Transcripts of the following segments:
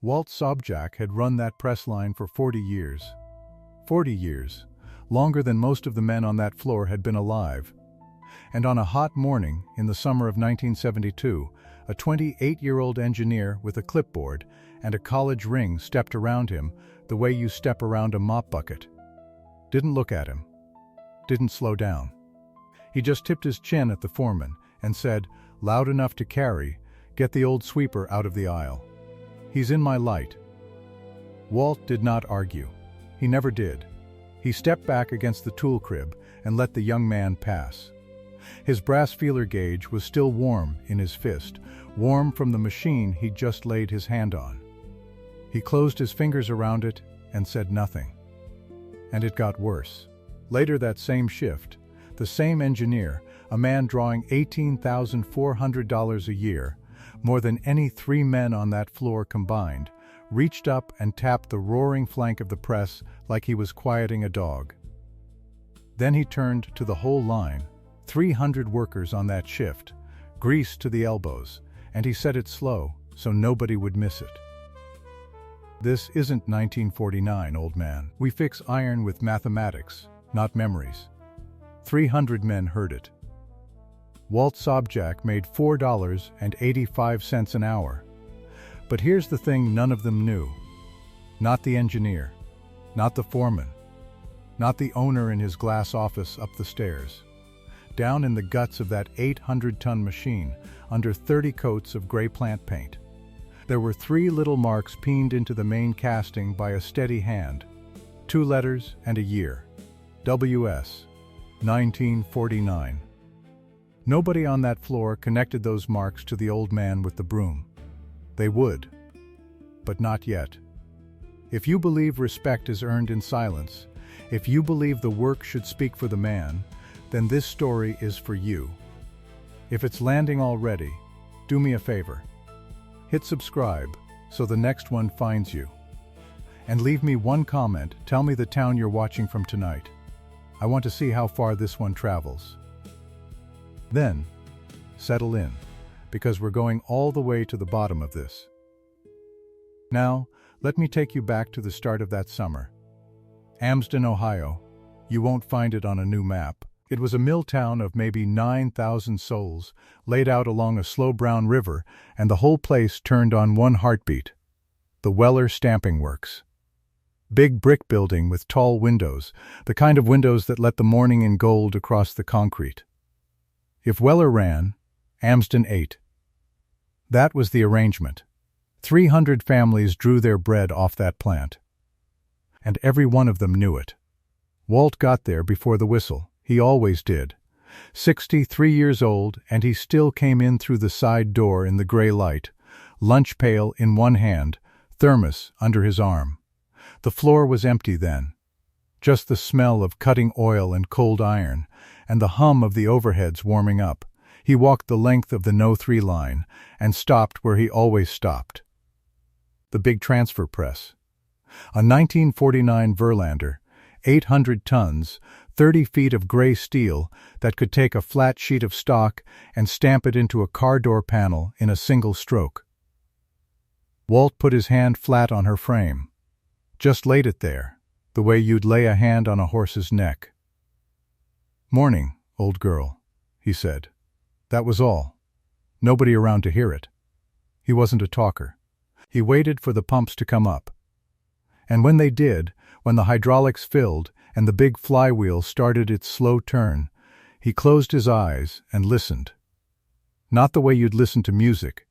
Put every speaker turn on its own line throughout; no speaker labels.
Walt Sobchak had run that press line for 40 years. 40 years, longer than most of the men on that floor had been alive. And on a hot morning in the summer of 1972, a 28-year-old engineer with a clipboard and a college ring stepped around him the way you step around a mop bucket. Didn't look at him. Didn't slow down. He just tipped his chin at the foreman and said, loud enough to carry, "Get the old sweeper out of the aisle. He's in my light." Walt did not argue. He never did. He stepped back against the tool crib and let the young man pass. His brass feeler gauge was still warm in his fist, warm from the machine he'd just laid his hand on. He closed his fingers around it and said nothing. And it got worse. Later that same shift, the same engineer, a man drawing $18,400 a year, more than any 3 men on that floor combined, reached up and tapped the roaring flank of the press like he was quieting a dog. Then he turned to the whole line, 300 workers on that shift, greased to the elbows, and he said it slow so nobody would miss it. "This isn't 1949, old man. We fix iron with mathematics, not memories." 300 men heard it. Walt Sobchak made $4.85 an hour. But here's the thing none of them knew. Not the engineer, not the foreman, not the owner in his glass office up the stairs. Down in the guts of that 800-ton machine, under 30 coats of gray plant paint, there were 3 little marks peened into the main casting by a steady hand. 2 letters and a year. WS, 1949. Nobody on that floor connected those marks to the old man with the broom. They would, but not yet. If you believe respect is earned in silence, if you believe the work should speak for the man, then this story is for you. If it's landing already, do me a favor. Hit subscribe so the next one finds you. And leave me one comment, tell me the town you're watching from tonight. I want to see how far this one travels. Then, settle in, because we're going all the way to the bottom of this. Now, let me take you back to the start of that summer. Amsden, Ohio. You won't find it on a new map. It was a mill town of maybe 9,000 souls, laid out along a slow brown river, and the whole place turned on one heartbeat. The Weller Stamping Works. Big brick building with tall windows, the kind of windows that let the morning in gold across the concrete. If Weller ran, Amsden ate. That was the arrangement. 300 families drew their bread off that plant. And every one of them knew it. Walt got there before the whistle. He always did. 63 years old, and he still came in through the side door in the gray light, lunch pail in one hand, thermos under his arm. The floor was empty then. Just the smell of cutting oil and cold iron, and the hum of the overheads warming up. He walked the length of the No-3 line and stopped where he always stopped. The big transfer press. A 1949 Verlander, 800 tons, 30 feet of gray steel that could take a flat sheet of stock and stamp it into a car door panel in a single stroke. Walt put his hand flat on her frame. Just laid it there, the way you'd lay a hand on a horse's neck. "Morning, old girl," he said. That was all. Nobody around to hear it. He wasn't a talker. He waited for the pumps to come up. And when they did, when the hydraulics filled and the big flywheel started its slow turn, he closed his eyes and listened. Not the way you'd listen to music,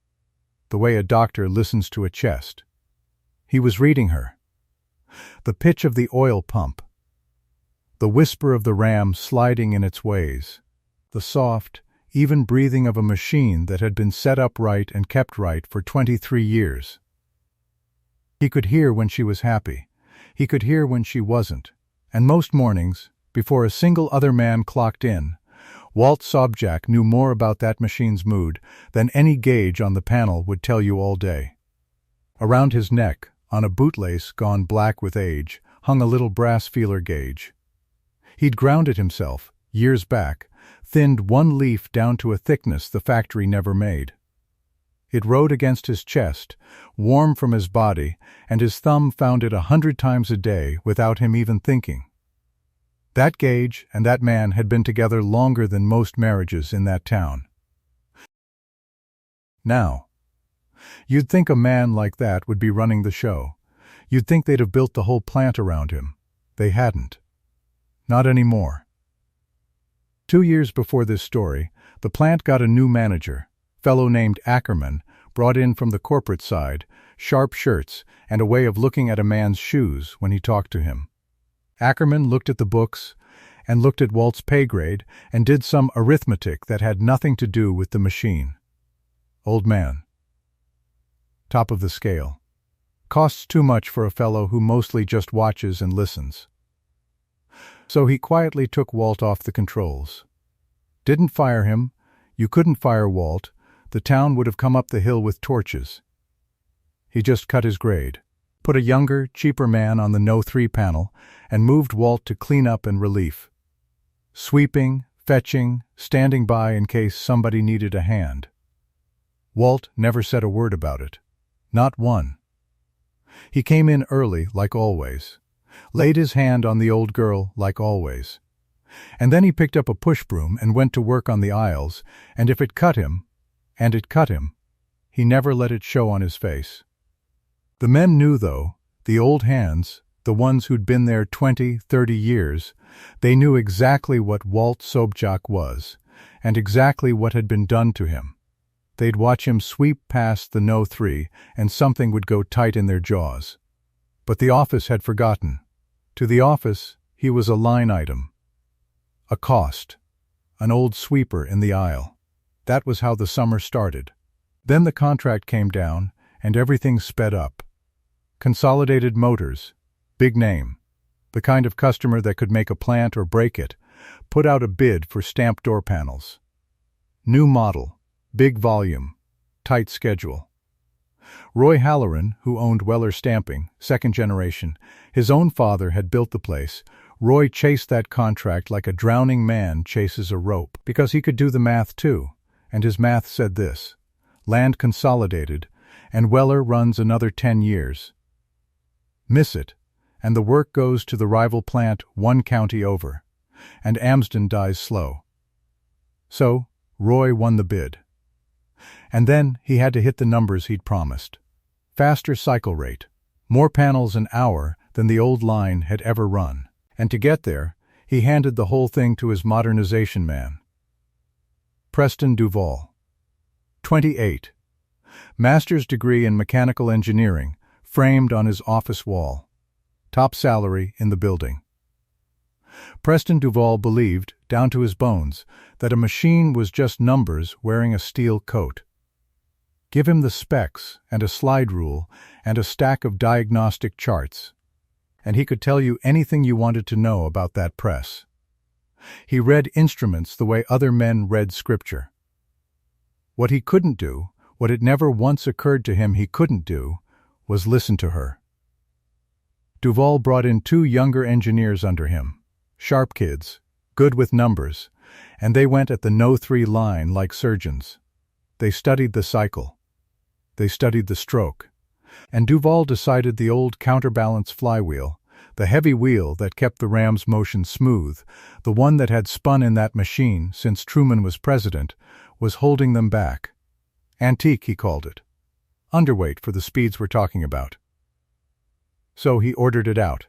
the way a doctor listens to a chest. He was reading her. The pitch of the oil pump, the whisper of the ram sliding in its ways, the soft, even breathing of a machine that had been set up right and kept right for 23 years. He could hear when she was happy. He could hear when she wasn't. And most mornings, before a single other man clocked in, Walt Sobchak knew more about that machine's mood than any gauge on the panel would tell you all day. Around his neck, on a bootlace gone black with age, hung a little brass feeler gauge. He'd ground it himself, years back, thinned one leaf down to a thickness the factory never made. It rode against his chest, warm from his body, and his thumb found it 100 times a day without him even thinking. That gauge and that man had been together longer than most marriages in that town. Now, you'd think a man like that would be running the show. You'd think they'd have built the whole plant around him. They hadn't. Not anymore. 2 years before this story, the plant got a new manager, fellow named Ackerman, brought in from the corporate side, sharp shirts, and a way of looking at a man's shoes when he talked to him. Ackerman looked at the books and looked at Walt's pay grade and did some arithmetic that had nothing to do with the machine. Old man. Top of the scale. Costs too much for a fellow who mostly just watches and listens. So he quietly took Walt off the controls. Didn't fire him. You couldn't fire Walt. The town would have come up the hill with torches. He just cut his grade, put a younger, cheaper man on the No. 3 panel, and moved Walt to clean up and relief. Sweeping, fetching, standing by in case somebody needed a hand. Walt never said a word about it. Not one. He came in early, like always. Laid his hand on the old girl, like always. And then he picked up a push broom and went to work on the aisles, and if it cut him, and it cut him, he never let it show on his face. The men knew, though, the old hands, the ones who'd been there 20, 30 years, they knew exactly what Walt Sobchak was, and exactly what had been done to him. They'd watch him sweep past the No. 3, and something would go tight in their jaws. But the office had forgotten. To the office, he was a line item. A cost. An old sweeper in the aisle. That was how the summer started. Then the contract came down, and everything sped up. Consolidated Motors. Big name. The kind of customer that could make a plant or break it. Put out a bid for stamped door panels. New model. Big volume, tight schedule. Roy Halloran, who owned Weller Stamping, second generation, his own father had built the place. Roy chased that contract like a drowning man chases a rope, because he could do the math too, and his math said this: land consolidated, and Weller runs another 10 years. Miss it, and the work goes to the rival plant 1 county over, and Amsden dies slow. So, Roy won the bid. And then he had to hit the numbers he'd promised. Faster cycle rate, more panels an hour than the old line had ever run. And to get there, he handed the whole thing to his modernization man. Preston Duval. 28. Master's degree in mechanical engineering, framed on his office wall. Top salary in the building. Preston Duval believed, down to his bones, that a machine was just numbers wearing a steel coat. Give him the specs and a slide rule and a stack of diagnostic charts, and he could tell you anything you wanted to know about that press. He read instruments the way other men read scripture. What he couldn't do, what it never once occurred to him he couldn't do, was listen to her. Duval brought in 2 younger engineers under him, sharp kids, good with numbers, and they went at the No. 3 line like surgeons. They studied the cycle. They studied the stroke. And Duval decided the old counterbalance flywheel, the heavy wheel that kept the ram's motion smooth, the one that had spun in that machine since Truman was president, was holding them back. Antique, he called it. Underweight for the speeds we're talking about. So he ordered it out.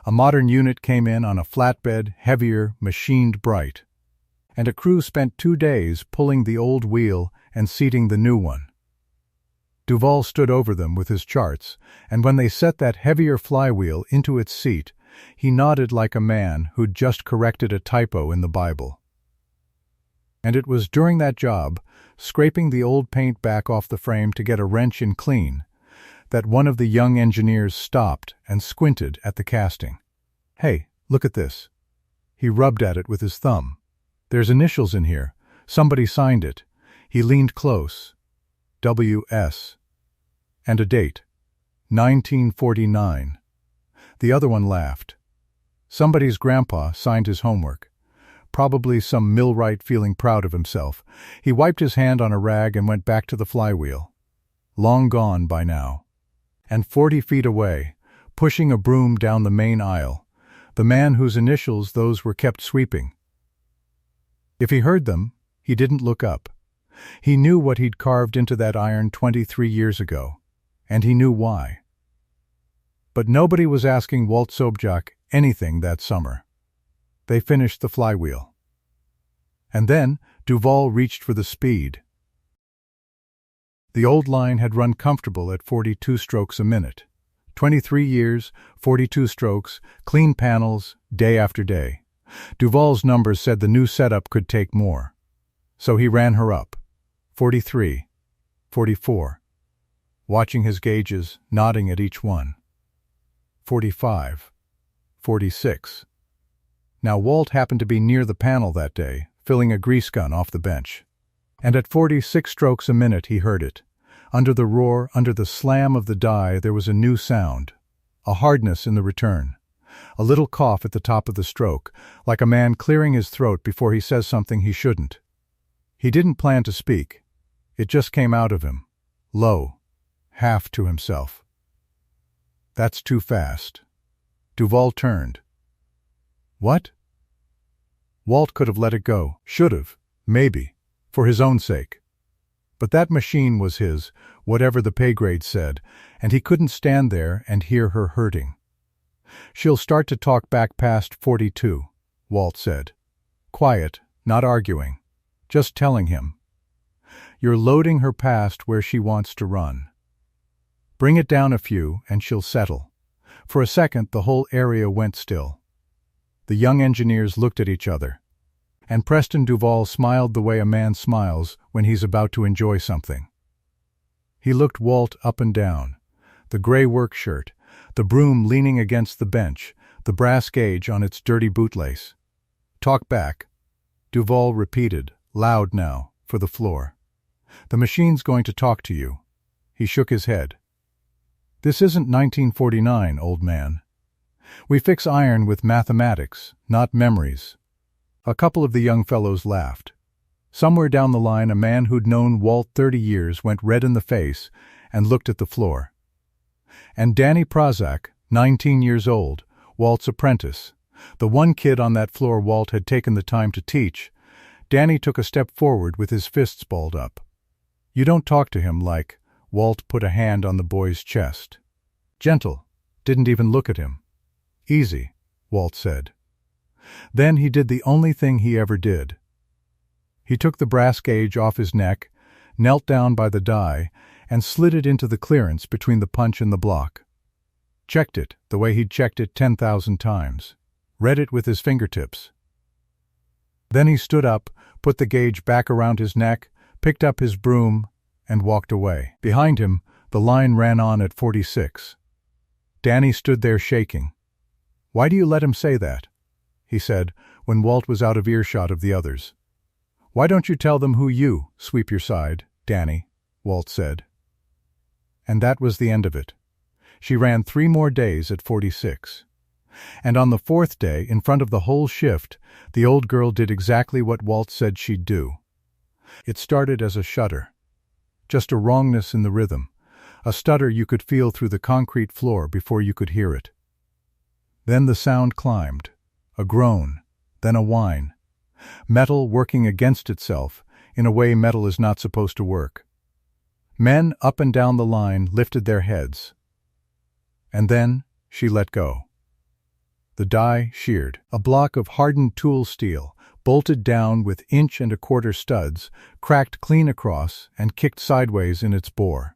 A modern unit came in on a flatbed, heavier, machined bright. And a crew spent 2 days pulling the old wheel and seating the new one. Duval stood over them with his charts, and when they set that heavier flywheel into its seat, he nodded like a man who'd just corrected a typo in the Bible. And it was during that job, scraping the old paint back off the frame to get a wrench in clean, that one of the young engineers stopped and squinted at the casting. "Hey, look at this." He rubbed at it with his thumb. "There's initials in here. Somebody signed it." He leaned close. W.S. And a date. 1949. The other one laughed. Somebody's grandpa signed his homework. probably some millwright feeling proud of himself. He wiped his hand on a rag and went back to the flywheel. Long gone by now. And 40 feet away, pushing a broom down the main aisle, the man whose initials those were kept sweeping. If he heard them, he didn't look up. He knew what he'd carved into that iron 23 years ago, and he knew why. But nobody was asking Walt Sobchak anything that summer. They finished the flywheel. And then Duval reached for the speed. The old line had run comfortable at 42 strokes a minute. 23 years, 42 strokes, clean panels, day after day. Duval's numbers said the new setup could take more. So he ran her up. 43, 44. Watching his gauges, nodding at each one. 45, 46. Now Walt happened to be near the panel that day, filling a grease gun off the bench. And at 46 strokes a minute he heard it. Under the roar, under the slam of the die, there was a new sound. A hardness in the return. A little cough at the top of the stroke, like a man clearing his throat before he says something he shouldn't. He didn't plan to speak. It just came out of him, low, half to himself. That's too fast. Duval turned. What? Walt could have let it go, should have, maybe, for his own sake. But that machine was his, whatever the pay grade said, and he couldn't stand there and hear her hurting. She'll start to talk back past 42, Walt said. Quiet, not arguing, just telling him. You're loading her past where she wants to run. Bring it down a few and she'll settle. For a second the whole area went still. The young engineers looked at each other. And Preston Duval smiled the way a man smiles when he's about to enjoy something. He looked Walt up and down. The gray work shirt, the broom leaning against the bench, the brass gauge on its dirty bootlace. Talk back. Duval repeated, loud now, for the floor. The machine's going to talk to you. He shook his head. This isn't 1949, old man. We fix iron with mathematics, not memories. A couple of the young fellows laughed. Somewhere down the line a man who'd known Walt 30 years went red in the face and looked at the floor. And Danny Prozac, 19 years old, Walt's apprentice, the one kid on that floor Walt had taken the time to teach, Danny took a step forward with his fists balled up. You don't talk to him like, Walt put a hand on the boy's chest. Gentle, didn't even look at him. Easy, Walt said. Then he did the only thing he ever did. He took the brass gauge off his neck, knelt down by the die, and slid it into the clearance between the punch and the block. Checked it the way he'd checked it 10,000 times. Read it with his fingertips. Then he stood up, put the gauge back around his neck, picked up his broom, and walked away. Behind him, the line ran on at 46. Danny stood there shaking. Why do you let him say that? He said, when Walt was out of earshot of the others. Why don't you tell them who you sweep your side, Danny? Walt said. And that was the end of it. She ran 3 more days at 46. And on the 4th day, in front of the whole shift, the old girl did exactly what Walt said she'd do. It started as a shudder. Just a wrongness in the rhythm, a stutter you could feel through the concrete floor before you could hear it. Then the sound climbed, a groan, then a whine. Metal working against itself, in a way metal is not supposed to work. Men up and down the line lifted their heads. And then she let go. The die sheared, a block of hardened tool steel, bolted down with 1¼ studs, cracked clean across and kicked sideways in its bore.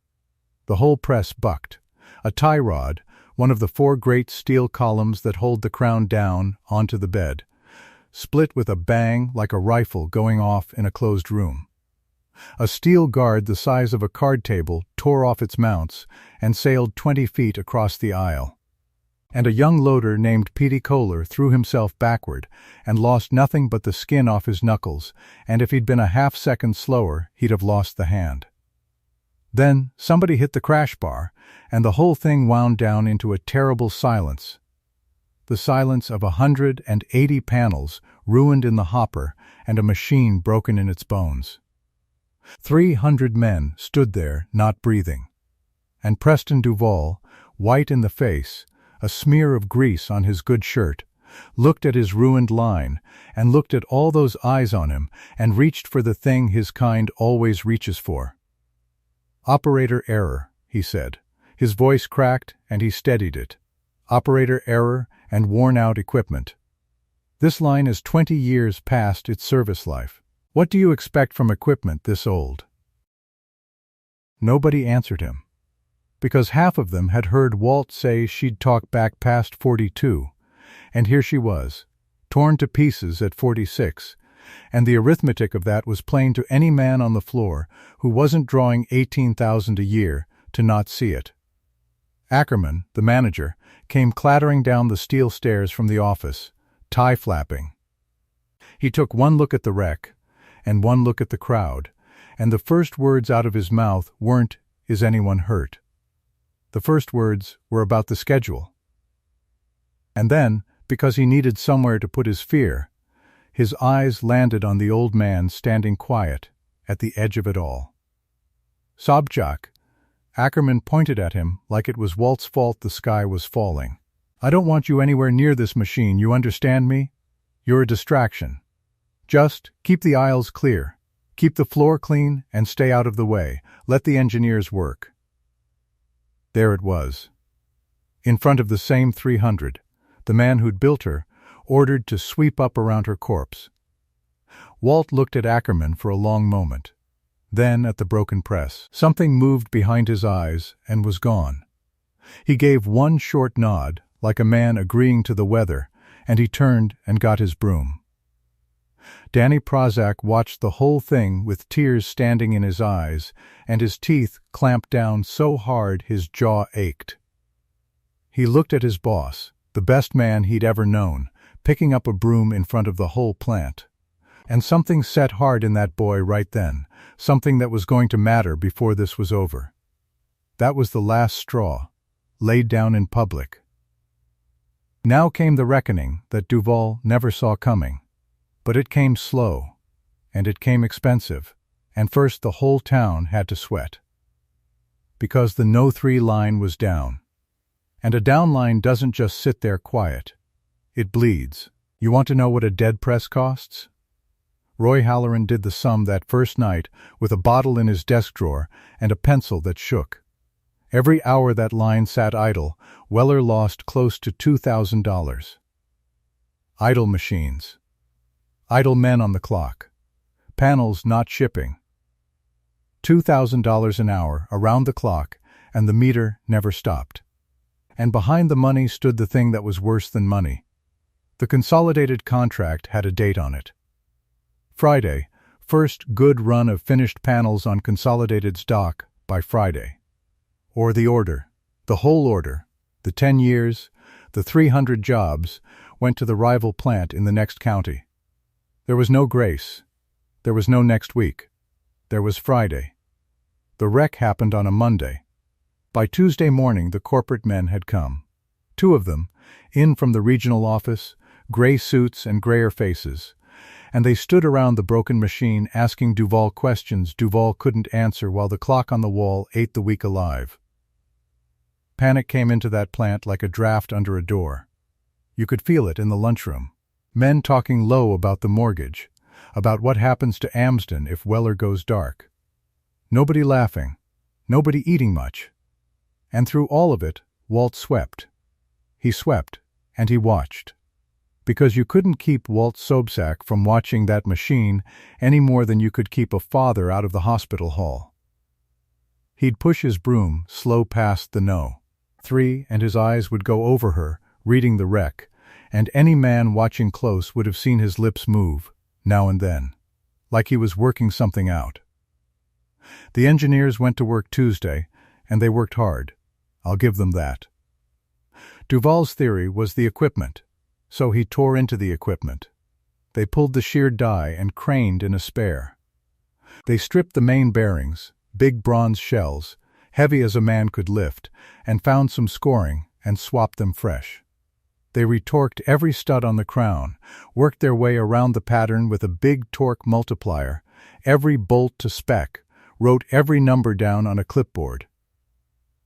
The whole press bucked. A tie rod, one of the 4 great steel columns that hold the crown down onto the bed, split with a bang like a rifle going off in a closed room. A steel guard the size of a card table tore off its mounts and sailed 20 feet across the aisle. And a young loader named Petey Kohler threw himself backward and lost nothing but the skin off his knuckles, and if he'd been a half-second slower, he'd have lost the hand. Then somebody hit the crash bar, and the whole thing wound down into a terrible silence. the silence of 180 panels ruined in the hopper and a machine broken in its bones. 300 men stood there, not breathing. And Preston Duval, white in the face, a smear of grease on his good shirt, looked at his ruined line, and looked at all those eyes on him, and reached for the thing his kind always reaches for. "Operator error," he said. His voice cracked, and he steadied it. "Operator error and worn-out equipment. This line is 20 years past its service life. What do you expect from equipment this old?" Nobody answered him, because half of them had heard Walt say she'd talk back past 42, and here she was, torn to pieces at 46, and the arithmetic of that was plain to any man on the floor who wasn't drawing $18,000 a year to not see it. Ackerman, the manager, came clattering down the steel stairs from the office, tie flapping. He took one look at the wreck, and one look at the crowd, and the first words out of his mouth weren't, "Is anyone hurt?" The first words were about the schedule. And then, because he needed somewhere to put his fear, his eyes landed on the old man standing quiet at the edge of it all. "Sobchak," Ackerman pointed at him like it was Walt's fault the sky was falling. "I don't want you anywhere near this machine, you understand me? You're a distraction. Just keep the aisles clear, keep the floor clean, and stay out of the way. Let the engineers work." There it was, in front of the same 300, the man who'd built her, ordered to sweep up around her corpse. Walt looked at Ackerman for a long moment, then at the broken press. Something moved behind his eyes and was gone. He gave one short nod, like a man agreeing to the weather, and he turned and got his broom. Danny Prozac watched the whole thing with tears standing in his eyes, and his teeth clamped down so hard his jaw ached. He looked at his boss, the best man he'd ever known, picking up a broom in front of the whole plant. And something set hard in that boy right then, something that was going to matter before this was over. That was the last straw, laid down in public. Now came the reckoning that Duval never saw coming. But it came slow, and it came expensive, and first the whole town had to sweat. Because the No. 3 line was down. And a down line doesn't just sit there quiet. It bleeds. You want to know what a dead press costs? Roy Halloran did the sum that first night with a bottle in his desk drawer and a pencil that shook. Every hour that line sat idle, Weller lost close to $2,000. Idle machines. Idle men on the clock. Panels not shipping. $2,000 an hour around the clock, and the meter never stopped. And behind the money stood the thing that was worse than money. The consolidated contract had a date on it. Friday, first good run of finished panels on Consolidated's dock by Friday. Or the order, the whole order, the 10 years, the 300 jobs, went to the rival plant in the next county. There was no grace. There was no next week. There was Friday. The wreck happened on a Monday. By Tuesday morning the corporate men had come. 2 of them, in from the regional office, gray suits and grayer faces, and they stood around the broken machine asking Duval questions Duval couldn't answer while the clock on the wall ate the week alive. Panic came into that plant like a draft under a door. You could feel it in the lunchroom. Men talking low about the mortgage, about what happens to Amsden if Weller goes dark. Nobody laughing, nobody eating much. And through all of it, Walt swept. He swept, and he watched. Because you couldn't keep Walt Sobczak from watching that machine any more than you could keep a father out of the hospital hall. He'd push his broom slow past the No. 3, and his eyes would go over her, reading the wreck, and any man watching close would have seen his lips move, now and then, like he was working something out. The engineers went to work Tuesday, and they worked hard. I'll give them that. Duval's theory was the equipment, so he tore into the equipment. They pulled the sheared die and craned in a spare. They stripped the main bearings, big bronze shells, heavy as a man could lift, and found some scoring and swapped them fresh. They retorqued every stud on the crown, worked their way around the pattern with a big torque multiplier, every bolt to spec, wrote every number down on a clipboard.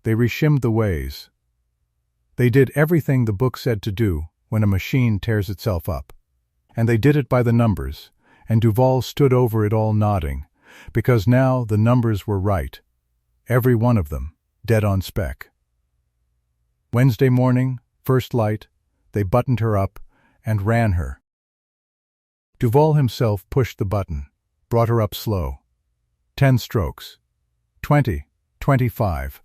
They reshimmed the ways. They did everything the book said to do when a machine tears itself up. And they did it by the numbers, and Duval stood over it all nodding, because now the numbers were right. Every one of them, dead on spec. Wednesday morning, first light, they buttoned her up and ran her. Duval himself pushed the button, brought her up slow. 10 strokes. 20, 25.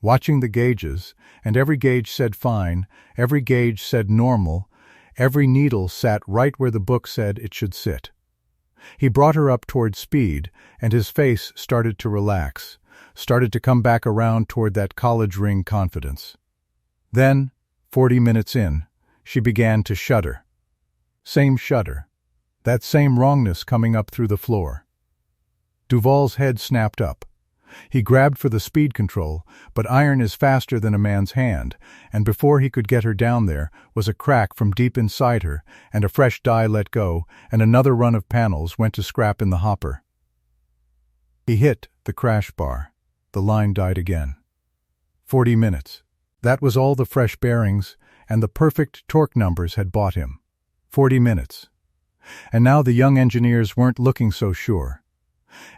Watching the gauges, and every gauge said fine, every gauge said normal, every needle sat right where the book said it should sit. He brought her up toward speed, and his face started to relax, started to come back around toward that college ring confidence. Then, 40 minutes in, she began to shudder. Same shudder. That same wrongness coming up through the floor. Duval's head snapped up. He grabbed for the speed control, but iron is faster than a man's hand, and before he could get her down there was a crack from deep inside her, and a fresh die let go, and another run of panels went to scrap in the hopper. He hit the crash bar. The line died again. 40 minutes. That was all the fresh bearings, and the perfect torque numbers had bought him. 40 minutes. And now the young engineers weren't looking so sure.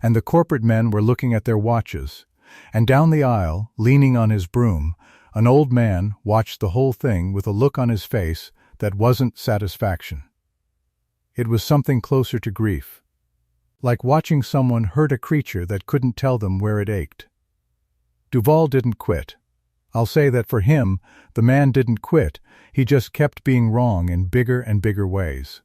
And the corporate men were looking at their watches, and down the aisle, leaning on his broom, an old man watched the whole thing with a look on his face that wasn't satisfaction. It was something closer to grief, like watching someone hurt a creature that couldn't tell them where it ached. Duval didn't quit. I'll say that for him, the man didn't quit, he just kept being wrong in bigger and bigger ways.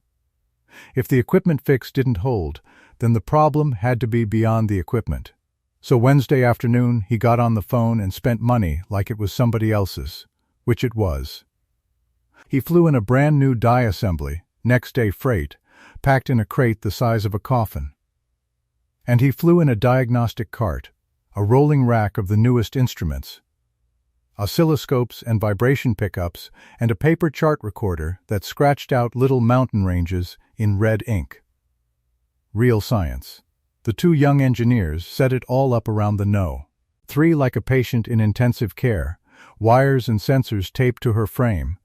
If the equipment fix didn't hold, then the problem had to be beyond the equipment. So Wednesday afternoon he got on the phone and spent money like it was somebody else's, which it was. He flew in a brand new die assembly, next day freight, packed in a crate the size of a coffin. And he flew in a diagnostic cart, a rolling rack of the newest instruments, oscilloscopes and vibration pickups, and a paper chart recorder that scratched out little mountain ranges in red ink. Real science. The two young engineers set it all up around the know. 3 like a patient in intensive care, wires and sensors taped to her frame,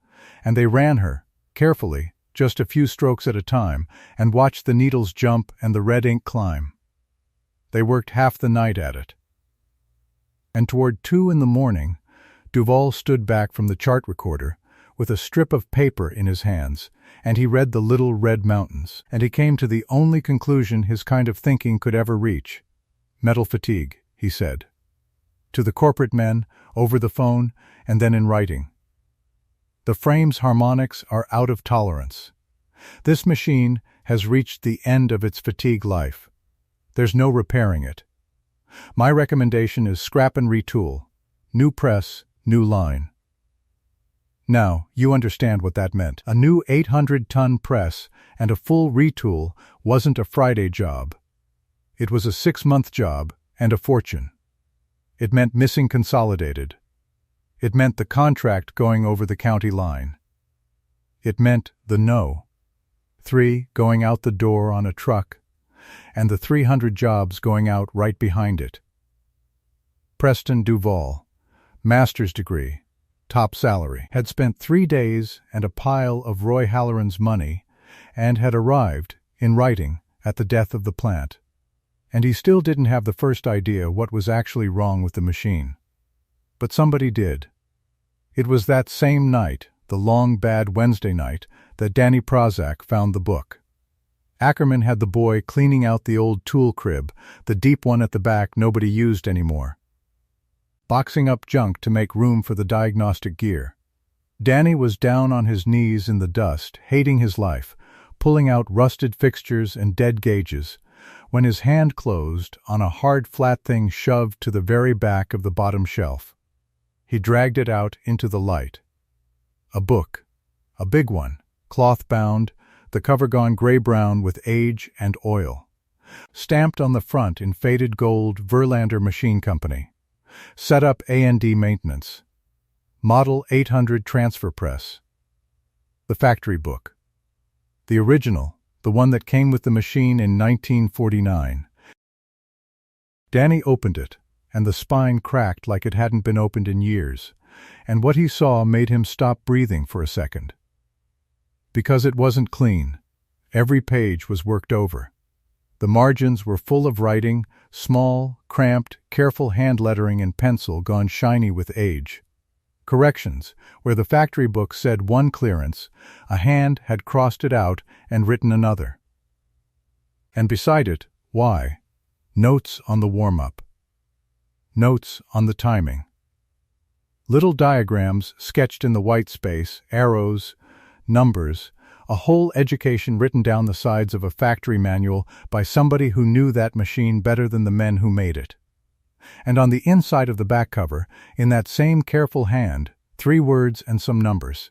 and they ran her, carefully, just a few strokes at a time, and watched the needles jump and the red ink climb. They worked half the night at it. And toward 2 in the morning, Duval stood back from the chart recorder, with a strip of paper in his hands, and he read the little red mountains, and he came to the only conclusion his kind of thinking could ever reach. Metal fatigue, he said. To the corporate men, over the phone, and then in writing. The frame's harmonics are out of tolerance. This machine has reached the end of its fatigue life. There's no repairing it. My recommendation is scrap and retool. New press, new line. Now, you understand what that meant. A new 800-ton press and a full retool wasn't a Friday job. It was a 6-month job and a fortune. It meant missing consolidated. It meant the contract going over the county line. It meant the no. 3 going out the door on a truck, and the 300 jobs going out right behind it. Preston Duval, master's degree, top salary, had spent 3 days and a pile of Roy Halloran's money, and had arrived, in writing, at the death of the plant. And he still didn't have the first idea what was actually wrong with the machine. But somebody did. It was that same night, the long bad Wednesday night, that Danny Prozac found the book. Ackerman had the boy cleaning out the old tool crib, the deep one at the back nobody used anymore, boxing up junk to make room for the diagnostic gear. Danny was down on his knees in the dust, hating his life, pulling out rusted fixtures and dead gauges, when his hand closed on a hard flat thing shoved to the very back of the bottom shelf. He dragged it out into the light. A book. A big one, cloth-bound, the cover gone gray-brown with age and oil. Stamped on the front in faded gold Verlander Machine Company. Set up A&D maintenance. Model 800 transfer press. The factory book. The original, the one that came with the machine in 1949. Danny opened it, and the spine cracked like it hadn't been opened in years, and what he saw made him stop breathing for a second. Because it wasn't clean. Every page was worked over. The margins were full of writing, small, cramped, careful hand lettering in pencil gone shiny with age. Corrections, where the factory book said one clearance, a hand had crossed it out and written another. And beside it, why? Notes on the warm-up. Notes on the timing. Little diagrams sketched in the white space, arrows, numbers, a whole education written down the sides of a factory manual by somebody who knew that machine better than the men who made it. And on the inside of the back cover, in that same careful hand, 3 words and some numbers.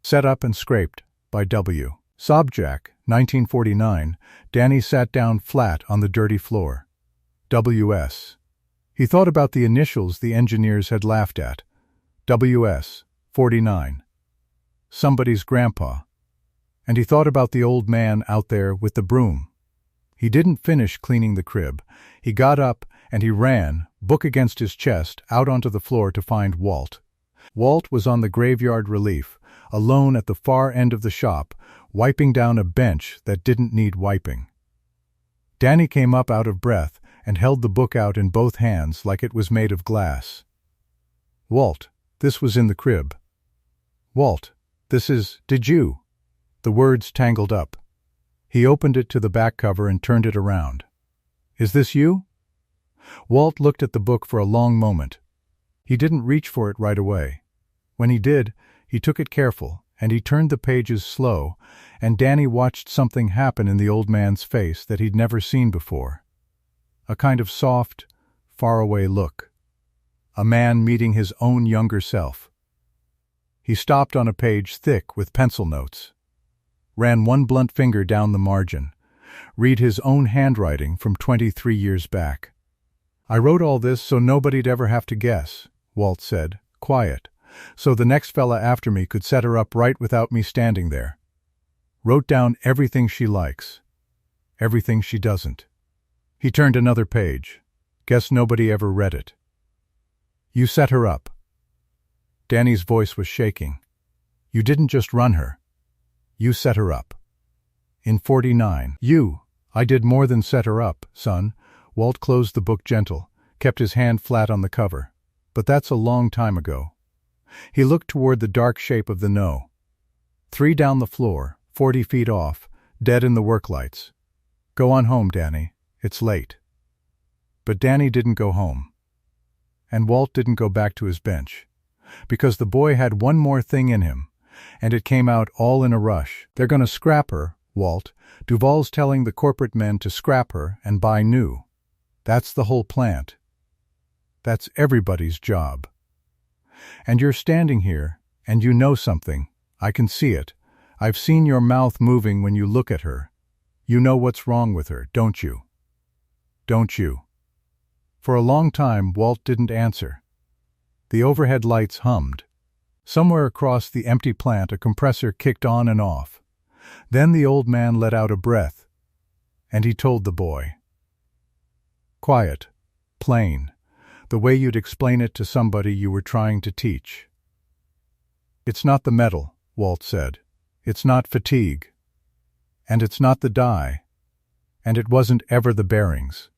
Set up and scraped by W. Sobjak, 1949, Danny sat down flat on the dirty floor. WS. He thought about the initials the engineers had laughed at. WS, 49. Somebody's grandpa. And he thought about the old man out there with the broom. He didn't finish cleaning the crib. He got up and he ran, book against his chest, out onto the floor to find Walt. Walt was on the graveyard relief, alone at the far end of the shop, wiping down a bench that didn't need wiping. Danny came up out of breath and held the book out in both hands like it was made of glass. Walt, this was in the crib. Walt, this is, did you? The words tangled up. He opened it to the back cover and turned it around. Is this you? Walt looked at the book for a long moment. He didn't reach for it right away. When he did, he took it careful, and he turned the pages slow, and Danny watched something happen in the old man's face that he'd never seen before. A kind of soft, faraway look. A man meeting his own younger self. He stopped on a page thick with pencil notes. Ran one blunt finger down the margin. Read his own handwriting from 23 years back. I wrote all this so nobody'd ever have to guess, Walt said, quiet, so the next fella after me could set her up right without me standing there. Wrote down everything she likes, everything she doesn't. He turned another page. Guess nobody ever read it. You set her up. Danny's voice was shaking. You didn't just run her. You set her up. In 49. I did more than set her up, son. Walt closed the book gentle, kept his hand flat on the cover. But that's a long time ago. He looked toward the dark shape of the No. 3 down the floor, 40 feet off, dead in the work lights. Go on home, Danny. It's late. But Danny didn't go home. And Walt didn't go back to his bench. Because the boy had one more thing in him, and it came out all in a rush. They're going to scrap her, Walt. Duval's telling the corporate men to scrap her and buy new. That's the whole plant. That's everybody's job. And you're standing here, and you know something. I can see it. I've seen your mouth moving when you look at her. You know what's wrong with her, don't you? Don't you? For a long time, Walt didn't answer. The overhead lights hummed. Somewhere across the empty plant, a compressor kicked on and off. Then the old man let out a breath, and he told the boy. Quiet, plain, the way you'd explain it to somebody you were trying to teach. It's not the metal, Walt said. It's not fatigue. And it's not the die. And it wasn't ever the bearings.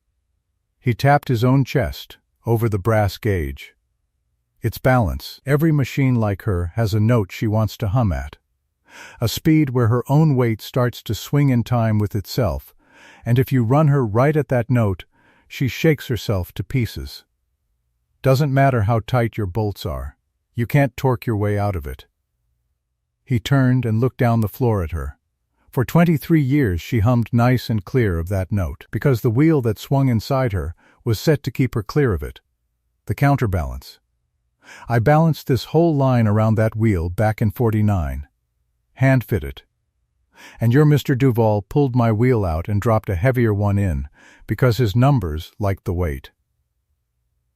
He tapped his own chest over the brass gauge. It's balance. Every machine like her has a note she wants to hum at. A speed where her own weight starts to swing in time with itself, and if you run her right at that note, she shakes herself to pieces. Doesn't matter how tight your bolts are. You can't torque your way out of it. He turned and looked down the floor at her. For 23 years she hummed nice and clear of that note, because the wheel that swung inside her was set to keep her clear of it. The counterbalance. I balanced this whole line around that wheel back in 49. Hand-fitted. And your Mr. Duval pulled my wheel out and dropped a heavier one in, because his numbers liked the weight.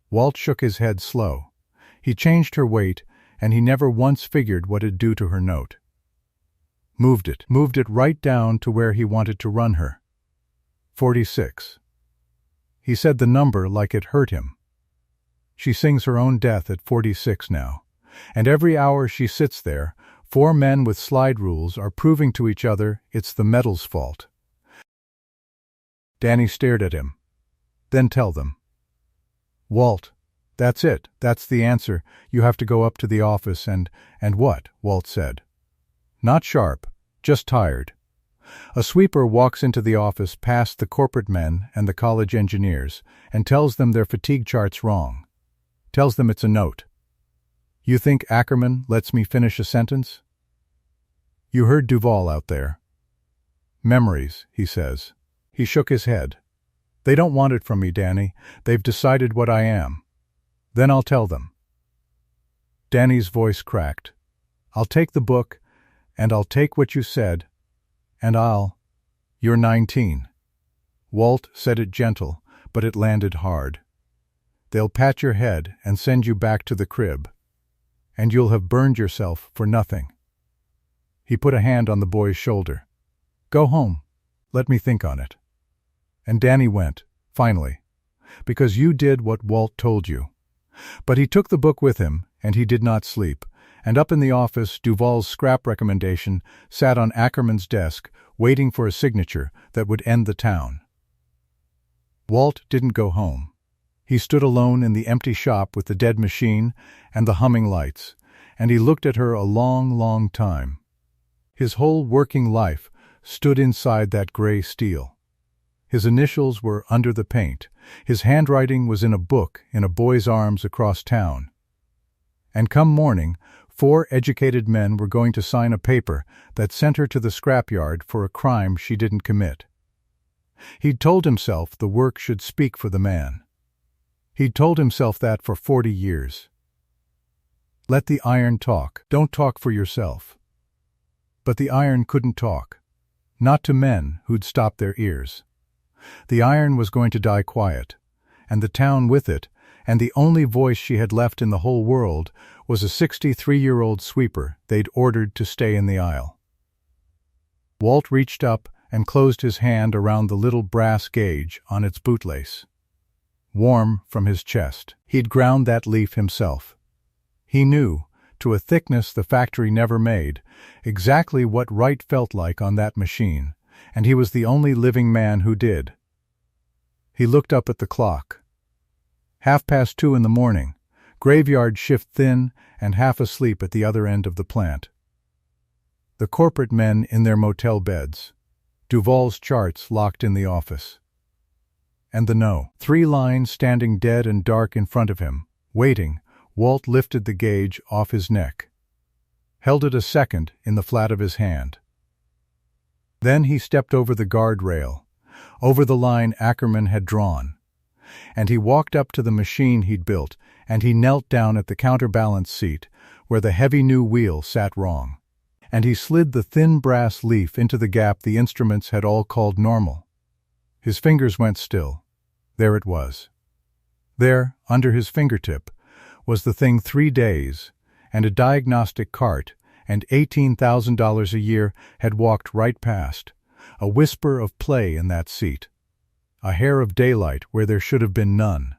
Walt shook his head slow. He changed her weight, and he never once figured what it'd do to her note. Moved it right down to where he wanted to run her. 46. He said the number like it hurt him. She sings her own death at 46 now, and every hour she sits there, 4 men with slide rules are proving to each other it's the metal's fault. Danny stared at him. Then tell them. Walt, that's it, that's the answer. You have to go up to the office and what? Walt said. Not sharp, just tired. A sweeper walks into the office past the corporate men and the college engineers and tells them their fatigue chart's wrong. Tells them it's a note. You think Ackerman lets me finish a sentence? You heard Duval out there. Memories, he says. He shook his head. They don't want it from me, Danny. They've decided what I am. Then I'll tell them. Danny's voice cracked. I'll take the book, and I'll take what you said, and You're 19. Walt said it gentle, but it landed hard. They'll pat your head and send you back to the crib, and you'll have burned yourself for nothing. He put a hand on the boy's shoulder. Go home. Let me think on it. And Danny went, finally, because you did what Walt told you. But he took the book with him, and he did not sleep, and up in the office Duval's scrap recommendation sat on Ackerman's desk, waiting for a signature that would end the town. Walt didn't go home. He stood alone in the empty shop with the dead machine and the humming lights, and he looked at her a long, long time. His whole working life stood inside that gray steel. His initials were under the paint. His handwriting was in a book in a boy's arms across town. And come morning, 4 educated men were going to sign a paper that sent her to the scrapyard for a crime she didn't commit. He'd told himself the work should speak for the man. He'd told himself that for 40 years. Let the iron talk. Don't talk for yourself. But the iron couldn't talk. Not to men who'd stopped their ears. The iron was going to die quiet, and the town with it, and the only voice she had left in the whole world was a 63-year-old sweeper they'd ordered to stay in the aisle. Walt reached up and closed his hand around the little brass gauge on its bootlace. Warm from his chest. He'd ground that leaf himself. He knew, to a thickness the factory never made, exactly what right felt like on that machine, and he was the only living man who did. He looked up at the clock. 2:30 in the morning, graveyard shift thin and half asleep at the other end of the plant. The corporate men in their motel beds, Duval's charts locked in the office. And the no. 3 lines standing dead and dark in front of him, waiting. Walt lifted the gauge off his neck, held it a second in the flat of his hand. Then he stepped over the guardrail, over the line Ackerman had drawn, and he walked up to the machine he'd built, and he knelt down at the counterbalance seat where the heavy new wheel sat wrong, and he slid the thin brass leaf into the gap the instruments had all called normal. His fingers went still. There it was. There, under his fingertip, was the thing 3 days, and a diagnostic cart, and $18,000 a year had walked right past, a whisper of play in that seat, a hair of daylight where there should have been none,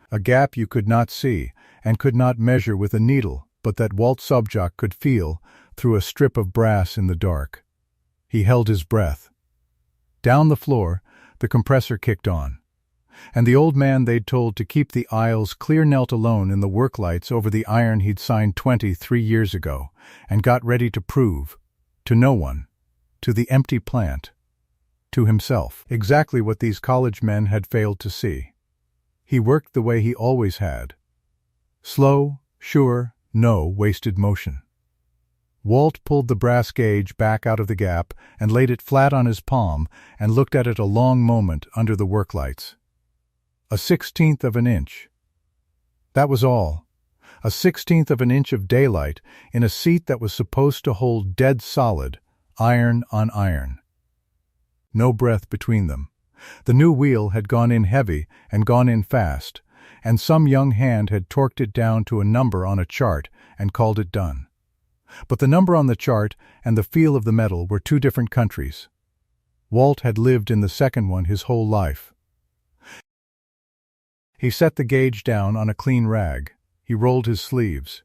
a gap you could not see and could not measure with a needle, but that Walt Sobchak could feel through a strip of brass in the dark. He held his breath. Down the floor, the compressor kicked on, and the old man they'd told to keep the aisles clear knelt alone in the work lights over the iron he'd signed 23 years ago and got ready to prove, to no one, to the empty plant, to himself, exactly what these college men had failed to see. He worked the way he always had. Slow, sure, no wasted motion. Walt pulled the brass gauge back out of the gap and laid it flat on his palm and looked at it a long moment under the work lights. 1/16 of an inch. That was all. 1/16 of an inch of daylight in a seat that was supposed to hold dead solid, iron on iron. No breath between them. The new wheel had gone in heavy and gone in fast, and some young hand had torqued it down to a number on a chart and called it done. But the number on the chart and the feel of the metal were two different countries. Walt had lived in the second one his whole life. He set the gauge down on a clean rag. He rolled his sleeves.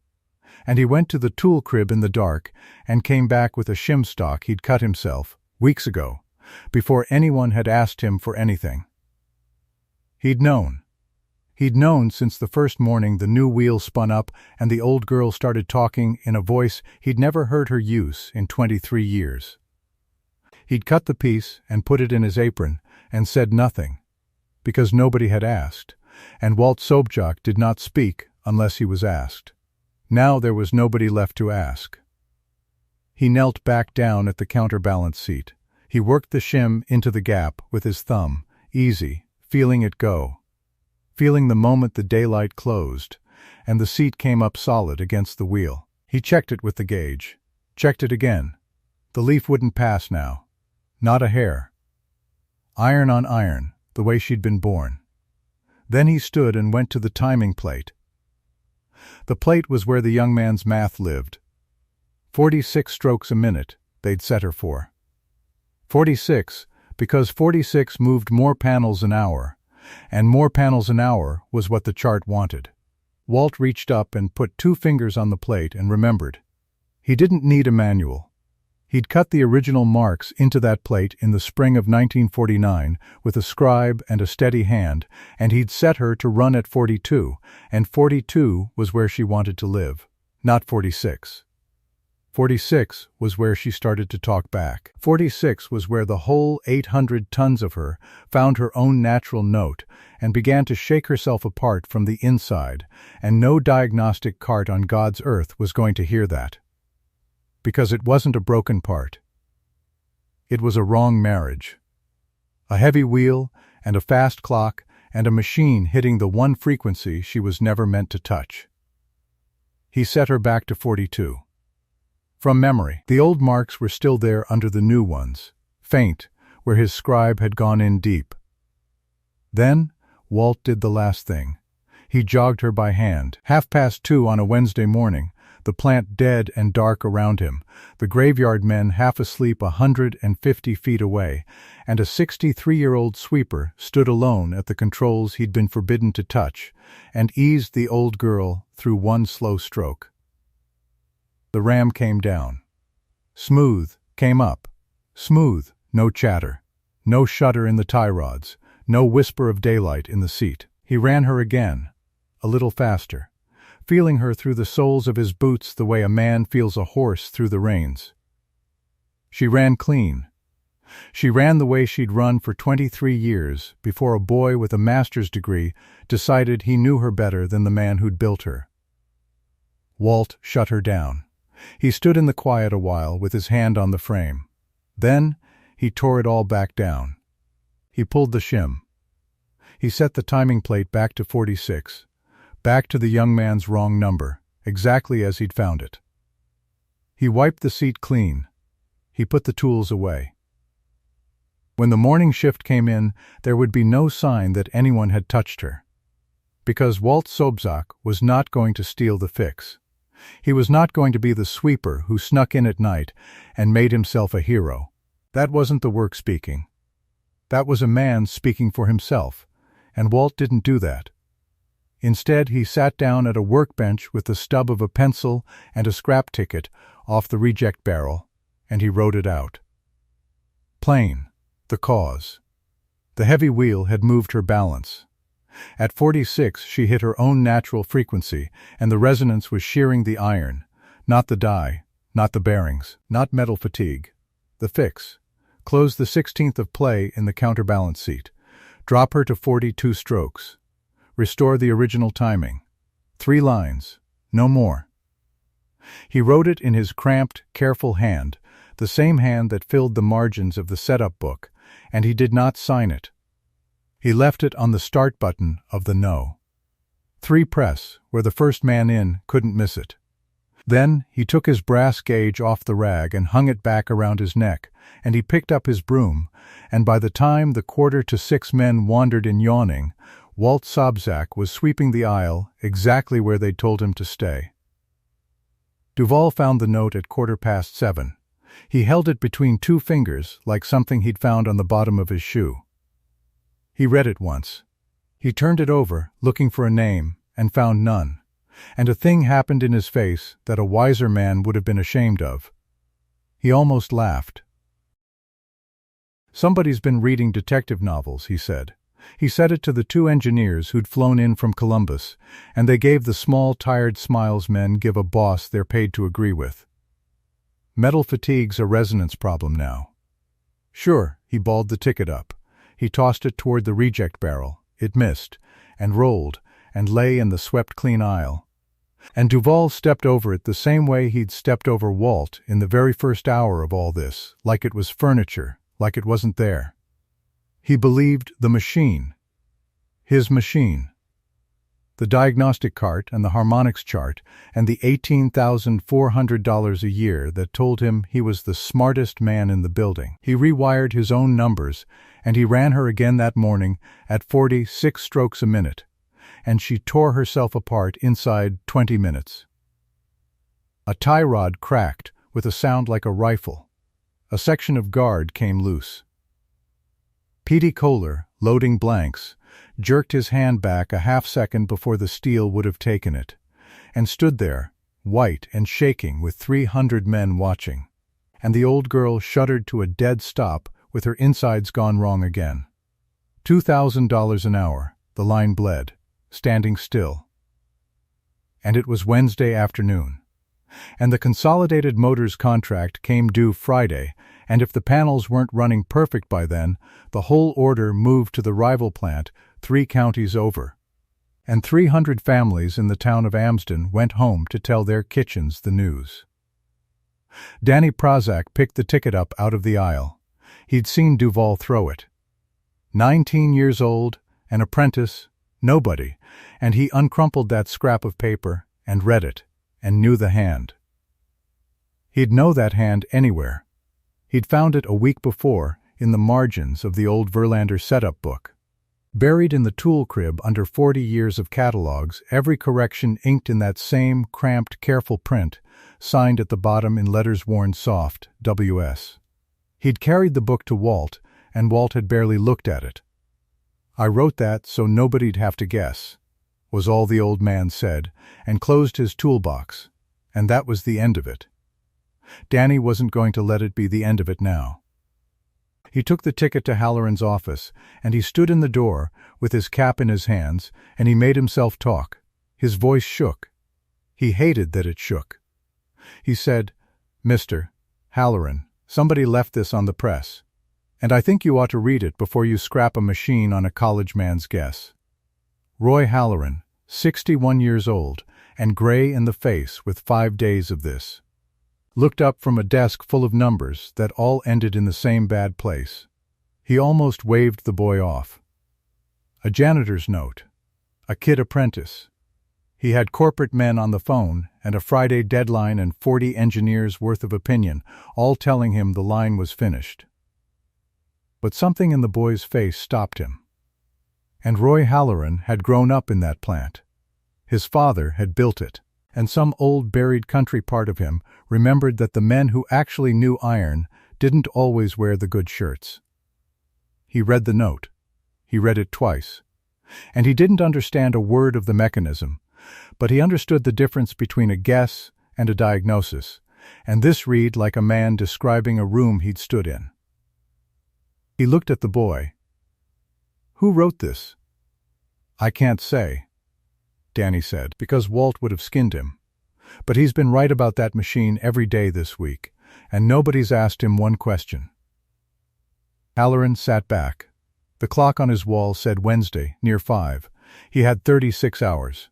And he went to the tool crib in the dark and came back with a shim stock he'd cut himself, weeks ago, before anyone had asked him for anything. He'd known. He'd known since the first morning the new wheel spun up and the old girl started talking in a voice he'd never heard her use in 23 years. He'd cut the piece and put it in his apron and said nothing, because nobody had asked, and Walt Sobchak did not speak unless he was asked. Now there was nobody left to ask. He knelt back down at the counterbalance seat. He worked the shim into the gap with his thumb, easy, feeling it go. Feeling the moment the daylight closed, and the seat came up solid against the wheel. He checked it with the gauge. Checked it again. The leaf wouldn't pass now. Not a hair. Iron on iron, the way she'd been born. Then he stood and went to the timing plate. The plate was where the young man's math lived. 46 strokes a minute, they'd set her for. 46, because 46 moved more panels an hour, and more panels an hour was what the chart wanted. Walt reached up and put 2 fingers on the plate and remembered. He didn't need a manual. He'd cut the original marks into that plate in the spring of 1949 with a scribe and a steady hand, and he'd set her to run at 42, and 42 was where she wanted to live, not 46. 46 was where she started to talk back. 46 was where the whole 800 tons of her found her own natural note and began to shake herself apart from the inside, and no diagnostic cart on God's earth was going to hear that. Because it wasn't a broken part. It was a wrong marriage. A heavy wheel and a fast clock and a machine hitting the one frequency she was never meant to touch. He set her back to 42. From memory, the old marks were still there under the new ones, faint, where his scribe had gone in deep. Then, Walt did the last thing. He jogged her by hand, 2:30 on a Wednesday morning, the plant dead and dark around him, the graveyard men half asleep 150 feet away, and a 63-year-old sweeper stood alone at the controls he'd been forbidden to touch, and eased the old girl through one slow stroke. The ram came down. Smooth, came up. Smooth, no chatter. No shudder in the tie rods. No whisper of daylight in the seat. He ran her again, a little faster, feeling her through the soles of his boots the way a man feels a horse through the reins. She ran clean. She ran the way she'd run for 23 years before a boy with a master's degree decided he knew her better than the man who'd built her. Walt shut her down. He stood in the quiet a while with his hand on the frame. Then he tore it all back down. He pulled the shim. He set the timing plate back to 46, back to the young man's wrong number, exactly as he'd found it. He wiped the seat clean. He put the tools away. When the morning shift came in, there would be no sign that anyone had touched her. Because Walt Sobchak was not going to steal the fix. He was not going to be the sweeper who snuck in at night and made himself a hero. That wasn't the work speaking. That was a man speaking for himself, and Walt didn't do that. Instead, he sat down at a workbench with the stub of a pencil and a scrap ticket off the reject barrel, and he wrote it out. Plain, the cause. The heavy wheel had moved her balance. At 46, she hit her own natural frequency, and the resonance was shearing the iron, not the die, not the bearings, not metal fatigue. The fix. Close the 16th of play in the counterbalance seat. Drop her to 42 strokes. Restore the original timing. 3 lines, no more. He wrote it in his cramped, careful hand, the same hand that filled the margins of the setup book, and he did not sign it. He left it on the start button of the no. 3 press, where the first man in couldn't miss it. Then he took his brass gauge off the rag and hung it back around his neck, and he picked up his broom, and by the time the 5:45 men wandered in yawning, Walt Sobczak was sweeping the aisle, exactly where they'd told him to stay. Duval found the note at 7:15. He held it between two fingers, like something he'd found on the bottom of his shoe. He read it once. He turned it over, looking for a name, and found none. And a thing happened in his face that a wiser man would have been ashamed of. He almost laughed. "Somebody's been reading detective novels," he said. He said it to the two engineers who'd flown in from Columbus, and they gave the small, tired smiles men give a boss they're paid to agree with. Metal fatigue's a resonance problem now. Sure, he balled the ticket up. He tossed it toward the reject barrel. It missed, and rolled, and lay in the swept-clean aisle. And Duval stepped over it the same way he'd stepped over Walt in the very first hour of all this, like it was furniture, like it wasn't there. He believed the machine. His machine. The diagnostic cart and the harmonics chart and the $18,400 a year that told him he was the smartest man in the building. He rewired his own numbers, and he ran her again that morning at 46 strokes a minute, and she tore herself apart inside 20 minutes. A tie rod cracked with a sound like a rifle. A section of guard came loose. Petey Kohler, loading blanks, jerked his hand back a half-second before the steel would have taken it, and stood there, white and shaking with 300 men watching. And the old girl shuddered to a dead stop with her insides gone wrong again. $2,000 an hour, the line bled, standing still. And it was Wednesday afternoon. And the Consolidated Motors contract came due Friday, and if the panels weren't running perfect by then, the whole order moved to the rival plant 3 counties over. And 300 families in the town of Amsden went home to tell their kitchens the news. Danny Prozac picked the ticket up out of the aisle. He'd seen Duval throw it. 19 years old, an apprentice, nobody, and he uncrumpled that scrap of paper and read it, and knew the hand. He'd know that hand anywhere. He'd found it a week before in the margins of the old Verlander setup book. Buried in the tool crib under 40 years of catalogs, every correction inked in that same cramped, careful print, signed at the bottom in letters worn soft, W.S. He'd carried the book to Walt, and Walt had barely looked at it. "I wrote that so nobody'd have to guess," was all the old man said, and closed his toolbox, and that was the end of it. Danny wasn't going to let it be the end of it now. He took the ticket to Halloran's office, and he stood in the door, with his cap in his hands, and he made himself talk. His voice shook. He hated that it shook. He said, "Mr. Halloran, somebody left this on the press, and I think you ought to read it before you scrap a machine on a college man's guess." Roy Halloran, 61 years old, and gray in the face with 5 days of this, looked up from a desk full of numbers that all ended in the same bad place. He almost waved the boy off. A janitor's note. A kid apprentice. He had corporate men on the phone and a Friday deadline and 40 engineers' worth of opinion, all telling him the line was finished. But something in the boy's face stopped him. And Roy Halloran had grown up in that plant. His father had built it. And some old buried country part of him remembered that the men who actually knew iron didn't always wear the good shirts. He read the note. He read it twice. And he didn't understand a word of the mechanism, but he understood the difference between a guess and a diagnosis, and this read like a man describing a room he'd stood in. He looked at the boy. "Who wrote this?" "I can't say," Danny said, because Walt would have skinned him. "But he's been right about that machine every day this week, and nobody's asked him one question." Halloran sat back. The clock on his wall said Wednesday, near 5. He had 36 hours.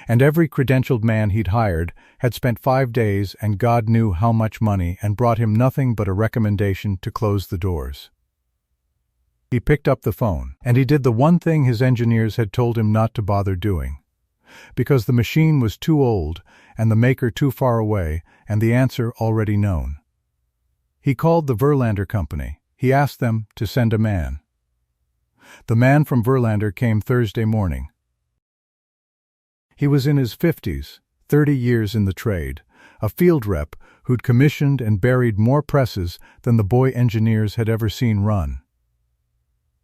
And every credentialed man he'd hired had spent 5 days and God knew how much money and brought him nothing but a recommendation to close the doors. He picked up the phone, and he did the one thing his engineers had told him not to bother doing. Because the machine was too old, and the maker too far away, and the answer already known. He called the Verlander company. He asked them to send a man. The man from Verlander came Thursday morning. He was in his 50s, 30 years in the trade, a field rep who'd commissioned and buried more presses than the boy engineers had ever seen run.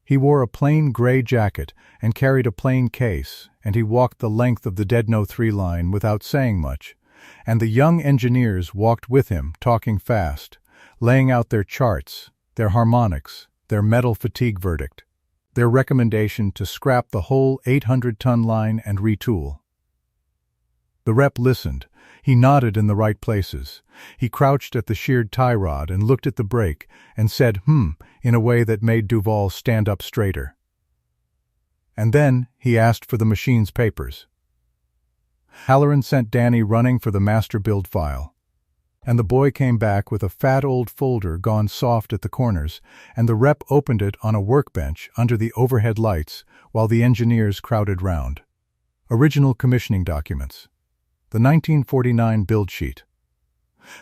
He wore a plain gray jacket and carried a plain case, and he walked the length of the Deadno 3 line without saying much, and the young engineers walked with him, talking fast, laying out their charts, their harmonics, their metal fatigue verdict, their recommendation to scrap the whole 800-ton line and retool. The rep listened. He nodded in the right places. He crouched at the sheared tie rod and looked at the brake and said, in a way that made Duvall stand up straighter. And then he asked for the machine's papers. Halloran sent Danny running for the master build file. And the boy came back with a fat old folder gone soft at the corners, and the rep opened it on a workbench under the overhead lights while the engineers crowded round. Original commissioning documents. The 1949 build sheet.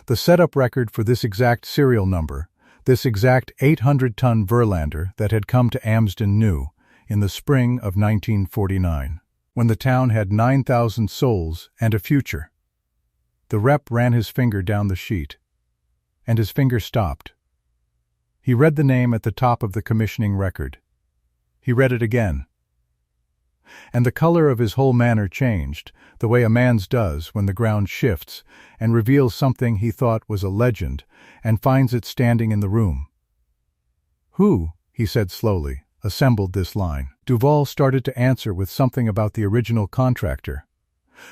The setup record for this exact serial number, this exact 800-ton Verlander that had come to Amsden new in the spring of 1949, when the town had 9,000 souls and a future. The rep ran his finger down the sheet, and his finger stopped. He read the name at the top of the commissioning record. He read it again. And the color of his whole manner changed, the way a man's does when the ground shifts and reveals something he thought was a legend and finds it standing in the room. Who, he said slowly, assembled this line? Duvall started to answer with something about the original contractor.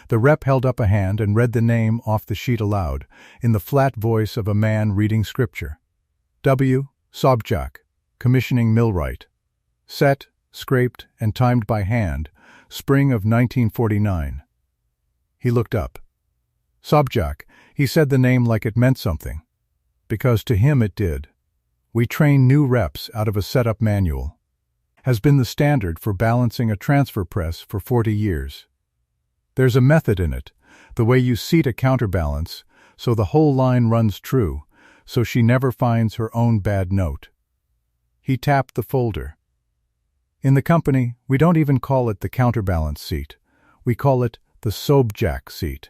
The rep held up a hand and read the name off the sheet aloud, in the flat voice of a man reading scripture. W. Sobchak, commissioning millwright. Set, scraped, and timed by hand, spring of 1949. He looked up. Sobchak, he said the name like it meant something, because to him it did. We train new reps out of a setup manual. Has been the standard for balancing a transfer press for 40 years. There's a method in it, the way you seat a counterbalance, so the whole line runs true, so she never finds her own bad note. He tapped the folder. In the company, we don't even call it the counterbalance seat. We call it the Sobchak seat.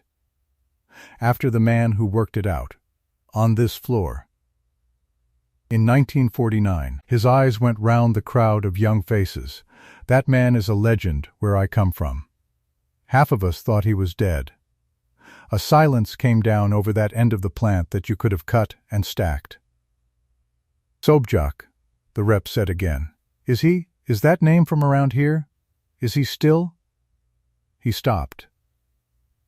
After the man who worked it out. On this floor. In 1949, his eyes went round the crowd of young faces. That man is a legend where I come from. Half of us thought he was dead. A silence came down over that end of the plant that you could have cut and stacked. Sobchak, the rep said again. Is that name from around here? Is he still? He stopped.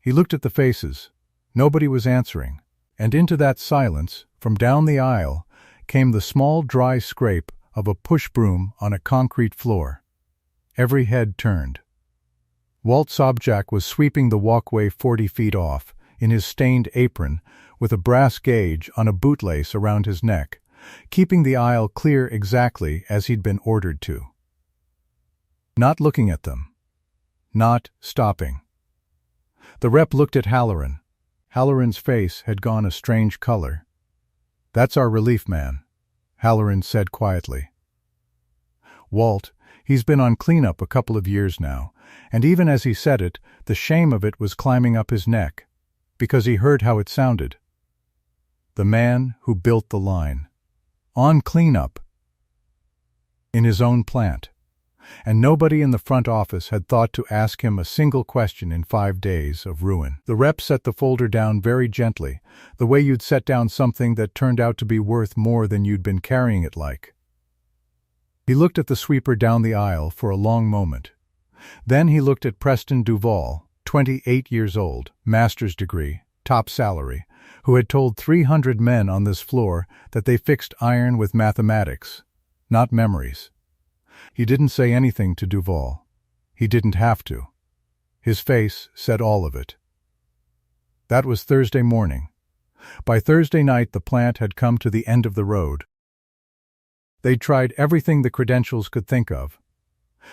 He looked at the faces. Nobody was answering, and into that silence, from down the aisle, came the small dry scrape of a push broom on a concrete floor. Every head turned. Walt Sobchak was sweeping the walkway 40 feet off, in his stained apron, with a brass gauge on a bootlace around his neck, keeping the aisle clear exactly as he'd been ordered to. Not looking at them. Not stopping. The rep looked at Halloran. Halloran's face had gone a strange color. That's our relief man, Halloran said quietly. Walt, he's been on cleanup a couple of years now, and even as he said it, the shame of it was climbing up his neck, because he heard how it sounded. The man who built the line. On cleanup. In his own plant. And nobody in the front office had thought to ask him a single question in 5 days of ruin. The rep set the folder down very gently, the way you'd set down something that turned out to be worth more than you'd been carrying it like. He looked at the sweeper down the aisle for a long moment. Then he looked at Preston Duvall, 28 years old, master's degree, top salary, who had told 300 men on this floor that they fixed iron with mathematics, not memories. He didn't say anything to Duvall. He didn't have to. His face said all of it. That was Thursday morning. By Thursday night the plant had come to the end of the road. They'd tried everything the credentials could think of.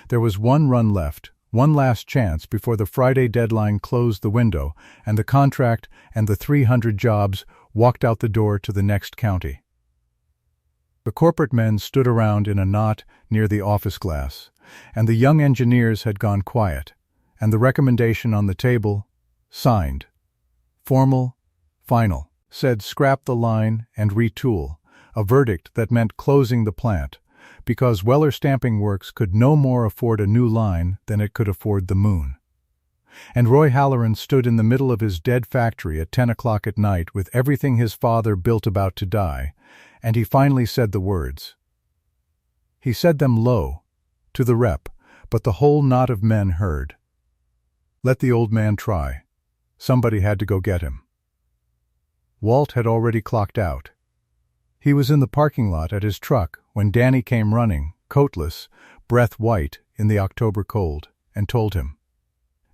There was one run left, one last chance before the Friday deadline closed the window and the contract and the 300 jobs walked out the door to the next county. The corporate men stood around in a knot near the office glass, and the young engineers had gone quiet, and the recommendation on the table, signed. Formal, final, said scrap the line and retool, a verdict that meant closing the plant, because Weller Stamping Works could no more afford a new line than it could afford the moon. And Roy Halloran stood in the middle of his dead factory at 10 o'clock at night with everything his father built about to die, and he finally said the words. He said them low, to the rep, but the whole knot of men heard. Let the old man try. Somebody had to go get him. Walt had already clocked out. He was in the parking lot at his truck when Danny came running, coatless, breath white in the October cold, and told him.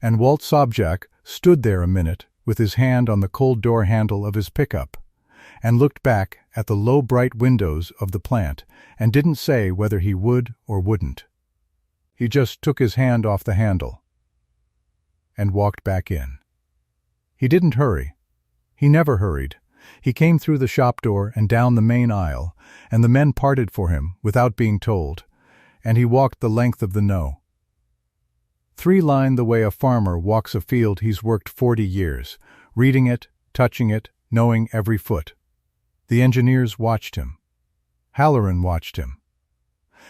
And Walt Sobczak stood there a minute with his hand on the cold door handle of his pickup, and looked back at the low bright windows of the plant and didn't say whether he would or wouldn't. He just took his hand off the handle and walked back in. He didn't hurry. He never hurried. He came through the shop door and down the main aisle, and the men parted for him without being told, and he walked the length of the No. 3 line the way a farmer walks a field he's worked 40 years, reading it, touching it, knowing every foot. The engineers watched him. Halloran watched him.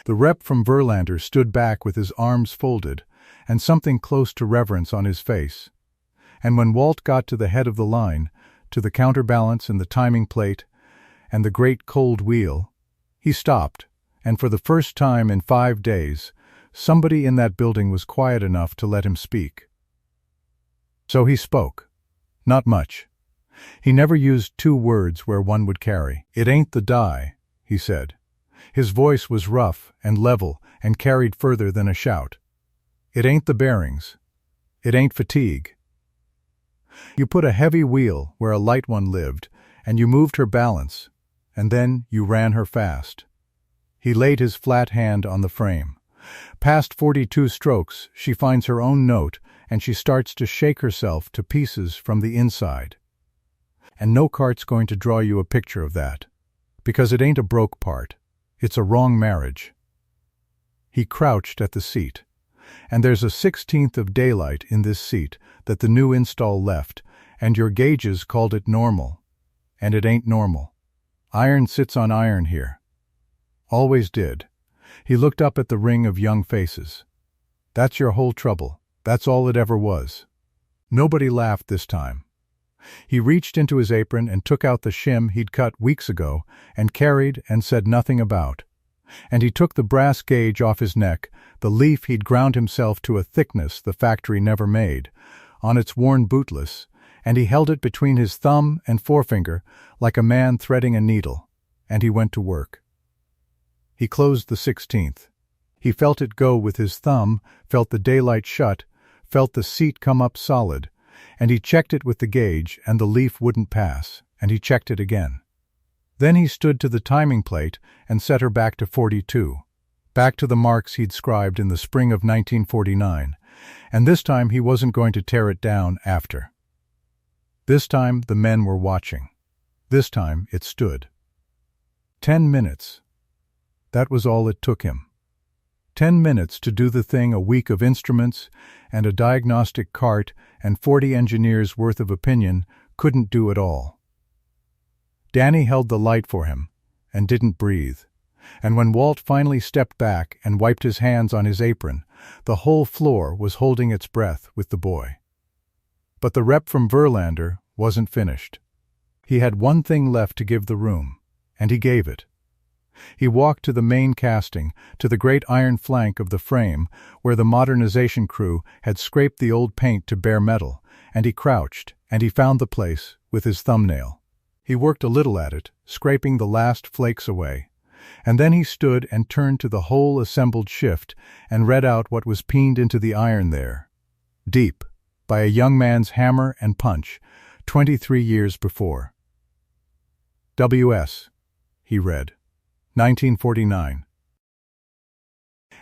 The rep from Verlander stood back with his arms folded and something close to reverence on his face. And when Walt got to the head of the line, to the counterbalance and the timing plate, and the great cold wheel, he stopped, and for the first time in 5 days, somebody in that building was quiet enough to let him speak. So he spoke. Not much. He never used 2 words where one would carry. It ain't the die, he said. His voice was rough and level and carried further than a shout. It ain't the bearings. It ain't fatigue. You put a heavy wheel where a light one lived, and you moved her balance, and then you ran her fast. He laid his flat hand on the frame. Past 42 strokes, she finds her own note, and she starts to shake herself to pieces from the inside. And no cart's going to draw you a picture of that, because it ain't a broke part. It's a wrong marriage. He crouched at the seat. And there's a 16th of daylight in this seat that the new install left, and your gauges called it normal. And it ain't normal. Iron sits on iron here. Always did. He looked up at the ring of young faces. That's your whole trouble. That's all it ever was. Nobody laughed this time. He reached into his apron and took out the shim he'd cut weeks ago and carried and said nothing about. And he took the brass gauge off his neck, the leaf he'd ground himself to a thickness the factory never made, on its worn bootless, and he held it between his thumb and forefinger like a man threading a needle, and he went to work. He closed the 16th. He felt it go with his thumb, felt the daylight shut, felt the seat come up solid, and he checked it with the gauge, and the leaf wouldn't pass, and he checked it again. Then he stood to the timing plate and set her back to 42, back to the marks he'd scribed in the spring of 1949, and this time he wasn't going to tear it down after. This time the men were watching. This time it stood. 10 minutes. That was all it took him. 10 minutes to do the thing a week of instruments and a diagnostic cart and 40 engineers' worth of opinion couldn't do at all. Danny held the light for him and didn't breathe, and when Walt finally stepped back and wiped his hands on his apron, the whole floor was holding its breath with the boy. But the rep from Verlander wasn't finished. He had one thing left to give the room, and he gave it. He walked to the main casting, to the great iron flank of the frame, where the modernization crew had scraped the old paint to bare metal, and he crouched, and he found the place with his thumbnail. He worked a little at it, scraping the last flakes away, and then he stood and turned to the whole assembled shift and read out what was peened into the iron there. Deep, by a young man's hammer and punch, 23 years before. W.S., he read. 1949.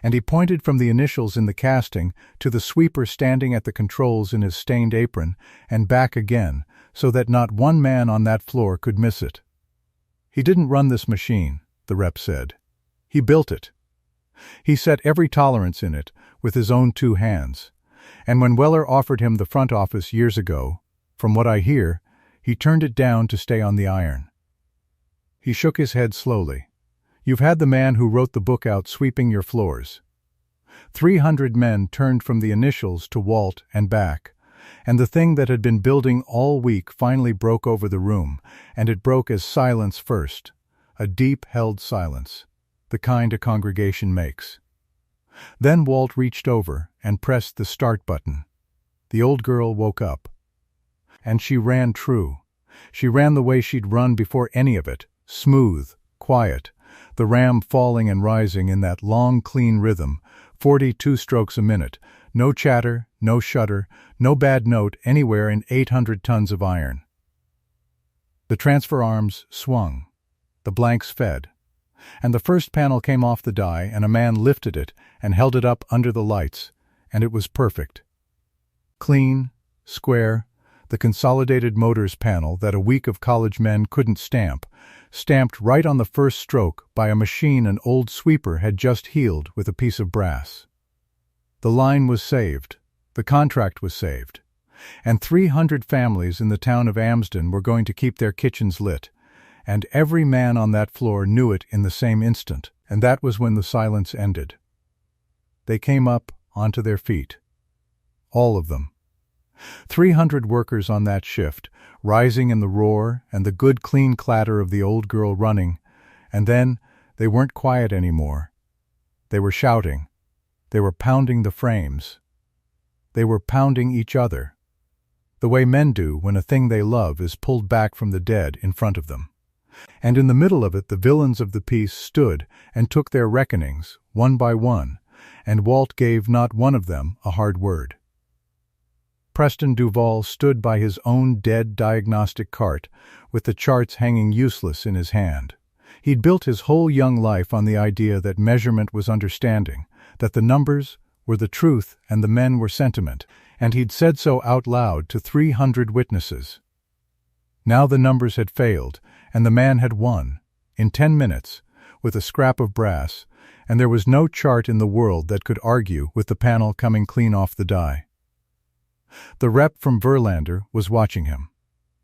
And he pointed from the initials in the casting to the sweeper standing at the controls in his stained apron, and back again, so that not one man on that floor could miss it. He didn't run this machine. the rep said. He built it. He set every tolerance in it with his own 2 hands. And when Weller offered him the front office years ago, from what I hear, he turned it down to stay on the iron. He shook his head slowly. You've had the man who wrote the book out sweeping your floors. 300 men turned from the initials to Walt and back, and the thing that had been building all week finally broke over the room, and it broke as silence first, a deep-held silence, the kind a congregation makes. Then Walt reached over and pressed the start button. The old girl woke up. And she ran true. She ran the way she'd run before any of it, smooth, quiet, the ram falling and rising in that long, clean rhythm, 42 strokes a minute, no chatter, no shudder, no bad note anywhere in 800 tons of iron. The transfer arms swung. The blanks fed. And the first panel came off the die, and a man lifted it and held it up under the lights, and it was perfect. Clean, square, the Consolidated Motors panel that a week of college men couldn't stamp, stamped right on the first stroke by a machine an old sweeper had just healed with a piece of brass. The line was saved. The contract was saved. And 300 families in the town of Amsden were going to keep their kitchens lit. And every man on that floor knew it in the same instant, and that was when the silence ended. They came up onto their feet. All of them. 300 workers on that shift, rising in the roar and the good clean clatter of the old girl running, and then they weren't quiet anymore. They were shouting. They were pounding the frames. They were pounding each other, the way men do when a thing they love is pulled back from the dead in front of them. And in the middle of it the villains of the piece stood and took their reckonings, one by one, and Walt gave not one of them a hard word. Preston Duval stood by his own dead diagnostic cart, with the charts hanging useless in his hand. He'd built his whole young life on the idea that measurement was understanding, that the numbers were the truth and the men were sentiment, and he'd said so out loud to 300 witnesses. Now the numbers had failed, and the man had won, in 10 minutes, with a scrap of brass, and there was no chart in the world that could argue with the panel coming clean off the die. The rep from Verlander was watching him.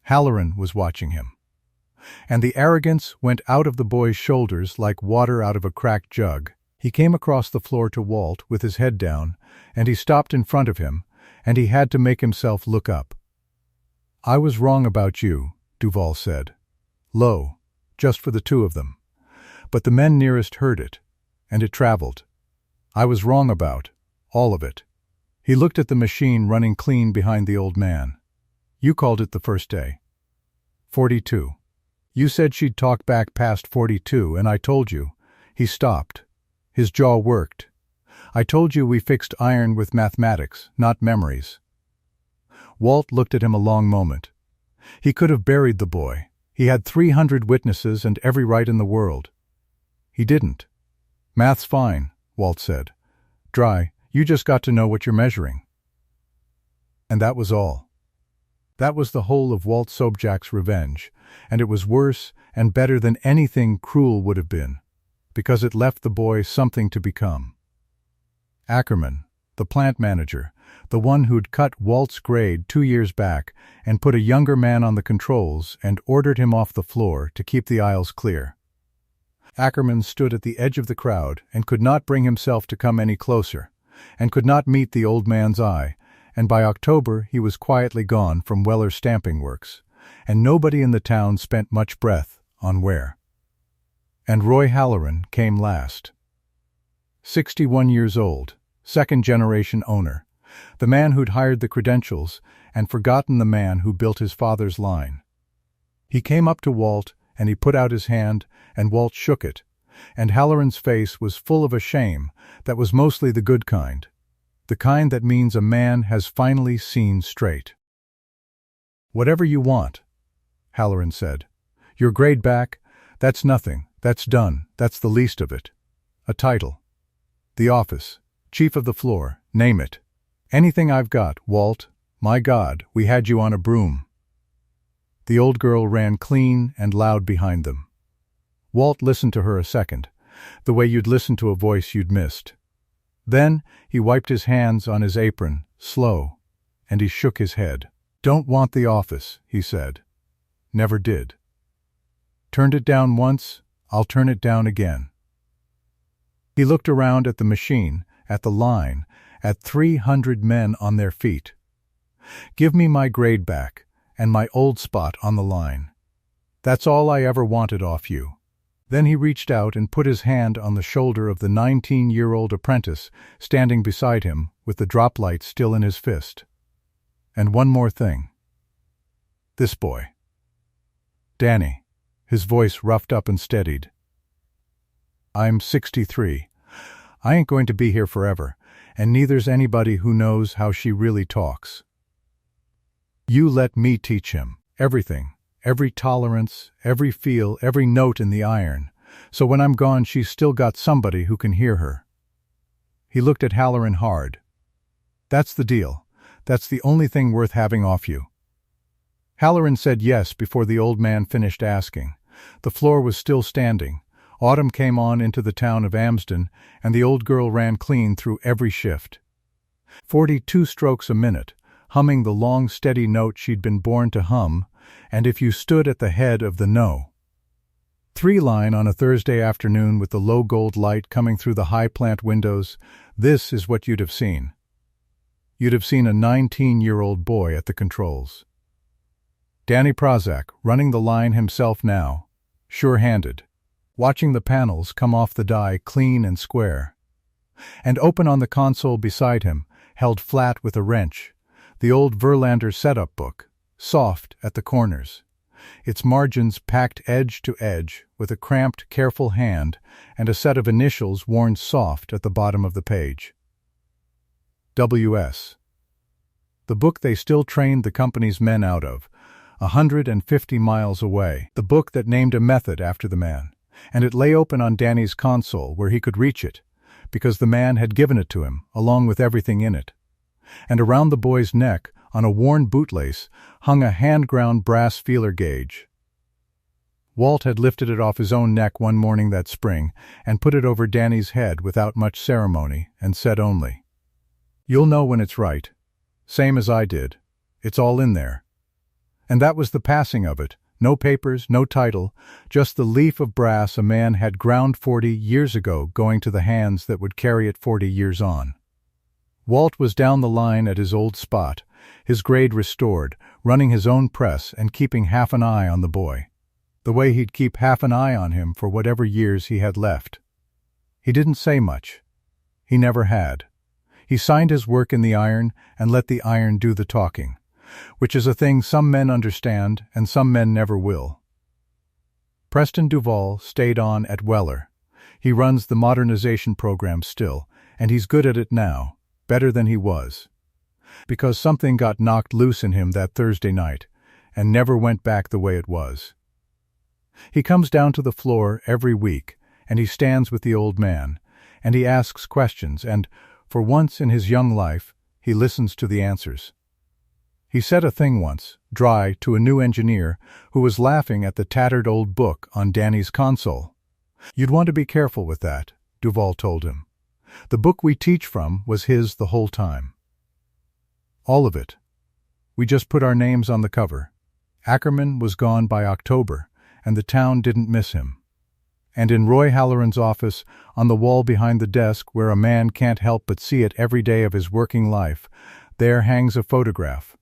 Halloran was watching him. And the arrogance went out of the boy's shoulders like water out of a cracked jug. He came across the floor to Walt with his head down, and he stopped in front of him, and he had to make himself look up. "I was wrong about you," Duval said. Low, just for the 2 of them. But the men nearest heard it, and it traveled. "I was wrong about all of it." He looked at the machine running clean behind the old man. "You called it the first day. 42. You said she'd talk back past 42, and I told you." He stopped. His jaw worked. "I told you we fixed iron with mathematics, not memories." Walt looked at him a long moment. He could have buried the boy. He had 300 witnesses and every right in the world. He didn't. "Math's fine," Walt said. "Dry. You just got to know what you're measuring." And that was all. That was the whole of Walt Sobchak's revenge, and it was worse and better than anything cruel would have been, because it left the boy something to become. Ackerman, the plant manager, the one who'd cut Walt's grade 2 years back and put a younger man on the controls and ordered him off the floor to keep the aisles clear. Ackerman stood at the edge of the crowd and could not bring himself to come any closer, and could not meet the old man's eye, and by October he was quietly gone from Weller's Stamping Works, and nobody in the town spent much breath on where. And Roy Halloran came last. 61 years old, second-generation owner, the man who'd hired the credentials and forgotten the man who built his father's line. He came up to Walt, and he put out his hand, and Walt shook it, and Halloran's face was full of a shame that was mostly the good kind, the kind that means a man has finally seen straight. "Whatever you want," Halloran said. "Your grade back, that's nothing, that's done, that's the least of it. A title. The office, chief of the floor, name it. Anything I've got, Walt. My God, we had you on a broom." The old girl ran clean and loud behind them. Walt listened to her a second, the way you'd listen to a voice you'd missed. Then he wiped his hands on his apron, slow, and he shook his head. "Don't want the office," he said. "Never did. Turned it down once, I'll turn it down again." He looked around at the machine, at the line, at 300 men on their feet. "Give me my grade back, and my old spot on the line. That's all I ever wanted off you." Then he reached out and put his hand on the shoulder of the 19-year-old apprentice standing beside him with the drop light still in his fist. "And one more thing. This boy. Danny." His voice roughed up and steadied. "I'm 63. I ain't going to be here forever, and neither's anybody who knows how she really talks. You let me teach him everything, every tolerance, every feel, every note in the iron, so when I'm gone she's still got somebody who can hear her." He looked at Halloran hard. "That's the deal. That's the only thing worth having off you." Halloran said yes before the old man finished asking. The floor was still standing. Autumn came on into the town of Amsden, and the old girl ran clean through every shift. 42 strokes a minute, humming the long steady note she'd been born to hum, and if you stood at the head of the no. 3-line on a Thursday afternoon with the low gold light coming through the high plant windows, this is what you'd have seen. You'd have seen a 19-year-old boy at the controls. Danny Prozac, running the line himself now, sure-handed, watching the panels come off the die clean and square. And open on the console beside him, held flat with a wrench, the old Verlander setup book, soft at the corners, its margins packed edge to edge with a cramped, careful hand and a set of initials worn soft at the bottom of the page. W.S. The book they still trained the company's men out of, 150 miles away, the book that named a method after the man, and it lay open on Danny's console where he could reach it, because the man had given it to him, along with everything in it. And around the boy's neck, on a worn bootlace, hung a hand-ground brass feeler gauge. Walt had lifted it off his own neck one morning that spring and put it over Danny's head without much ceremony and said only, "You'll know when it's right. Same as I did. It's all in there." And that was the passing of it. No papers, no title, just the leaf of brass a man had ground 40 years ago going to the hands that would carry it 40 years on. Walt was down the line at his old spot, his grade restored, running his own press and keeping half an eye on the boy. The way he'd keep half an eye on him for whatever years he had left. He didn't say much. He never had. He signed his work in the iron and let the iron do the talking, which is a thing some men understand and some men never will. Preston Duval stayed on at Weller. He runs the modernization program still, and he's good at it now, better than he was. Because something got knocked loose in him that Thursday night, and never went back the way it was. He comes down to the floor every week, and he stands with the old man, and he asks questions, and, for once in his young life, he listens to the answers. He said a thing once, dry, to a new engineer who was laughing at the tattered old book on Danny's console. "You'd want to be careful with that," Duval told him. "The book we teach from was his the whole time. All of it. We just put our names on the cover. Ackerman was gone by October, and the town didn't miss him. And in Roy Halloran's office, on the wall behind the desk where a man can't help but see it every day of his working life, there hangs a photograph.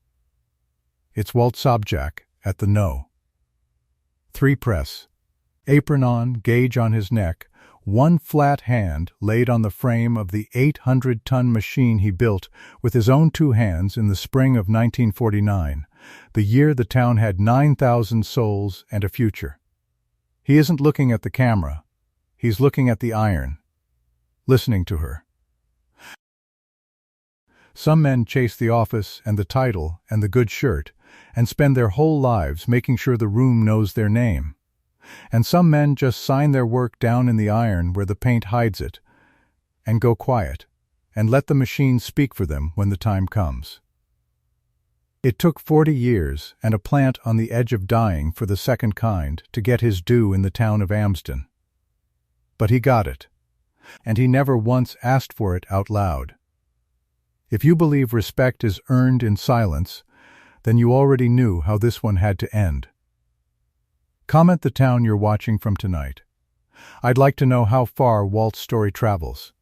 It's Walt Sobczak at the no. 3 press. Apron on, gauge on his neck, one flat hand laid on the frame of the 800-ton machine he built with his own 2 hands in the spring of 1949, the year the town had 9,000 souls and a future. He isn't looking at the camera. He's looking at the iron, listening to her. Some men chase the office and the title and the good shirt and spend their whole lives making sure the room knows their name. And some men just sign their work down in the iron where the paint hides it, and go quiet, and let the machine speak for them when the time comes. It took 40 years and a plant on the edge of dying for the second kind to get his due in the town of Amsden. But he got it, and he never once asked for it out loud. If you believe respect is earned in silence, then you already knew how this one had to end. Comment the town you're watching from tonight. I'd like to know how far Walt's story travels.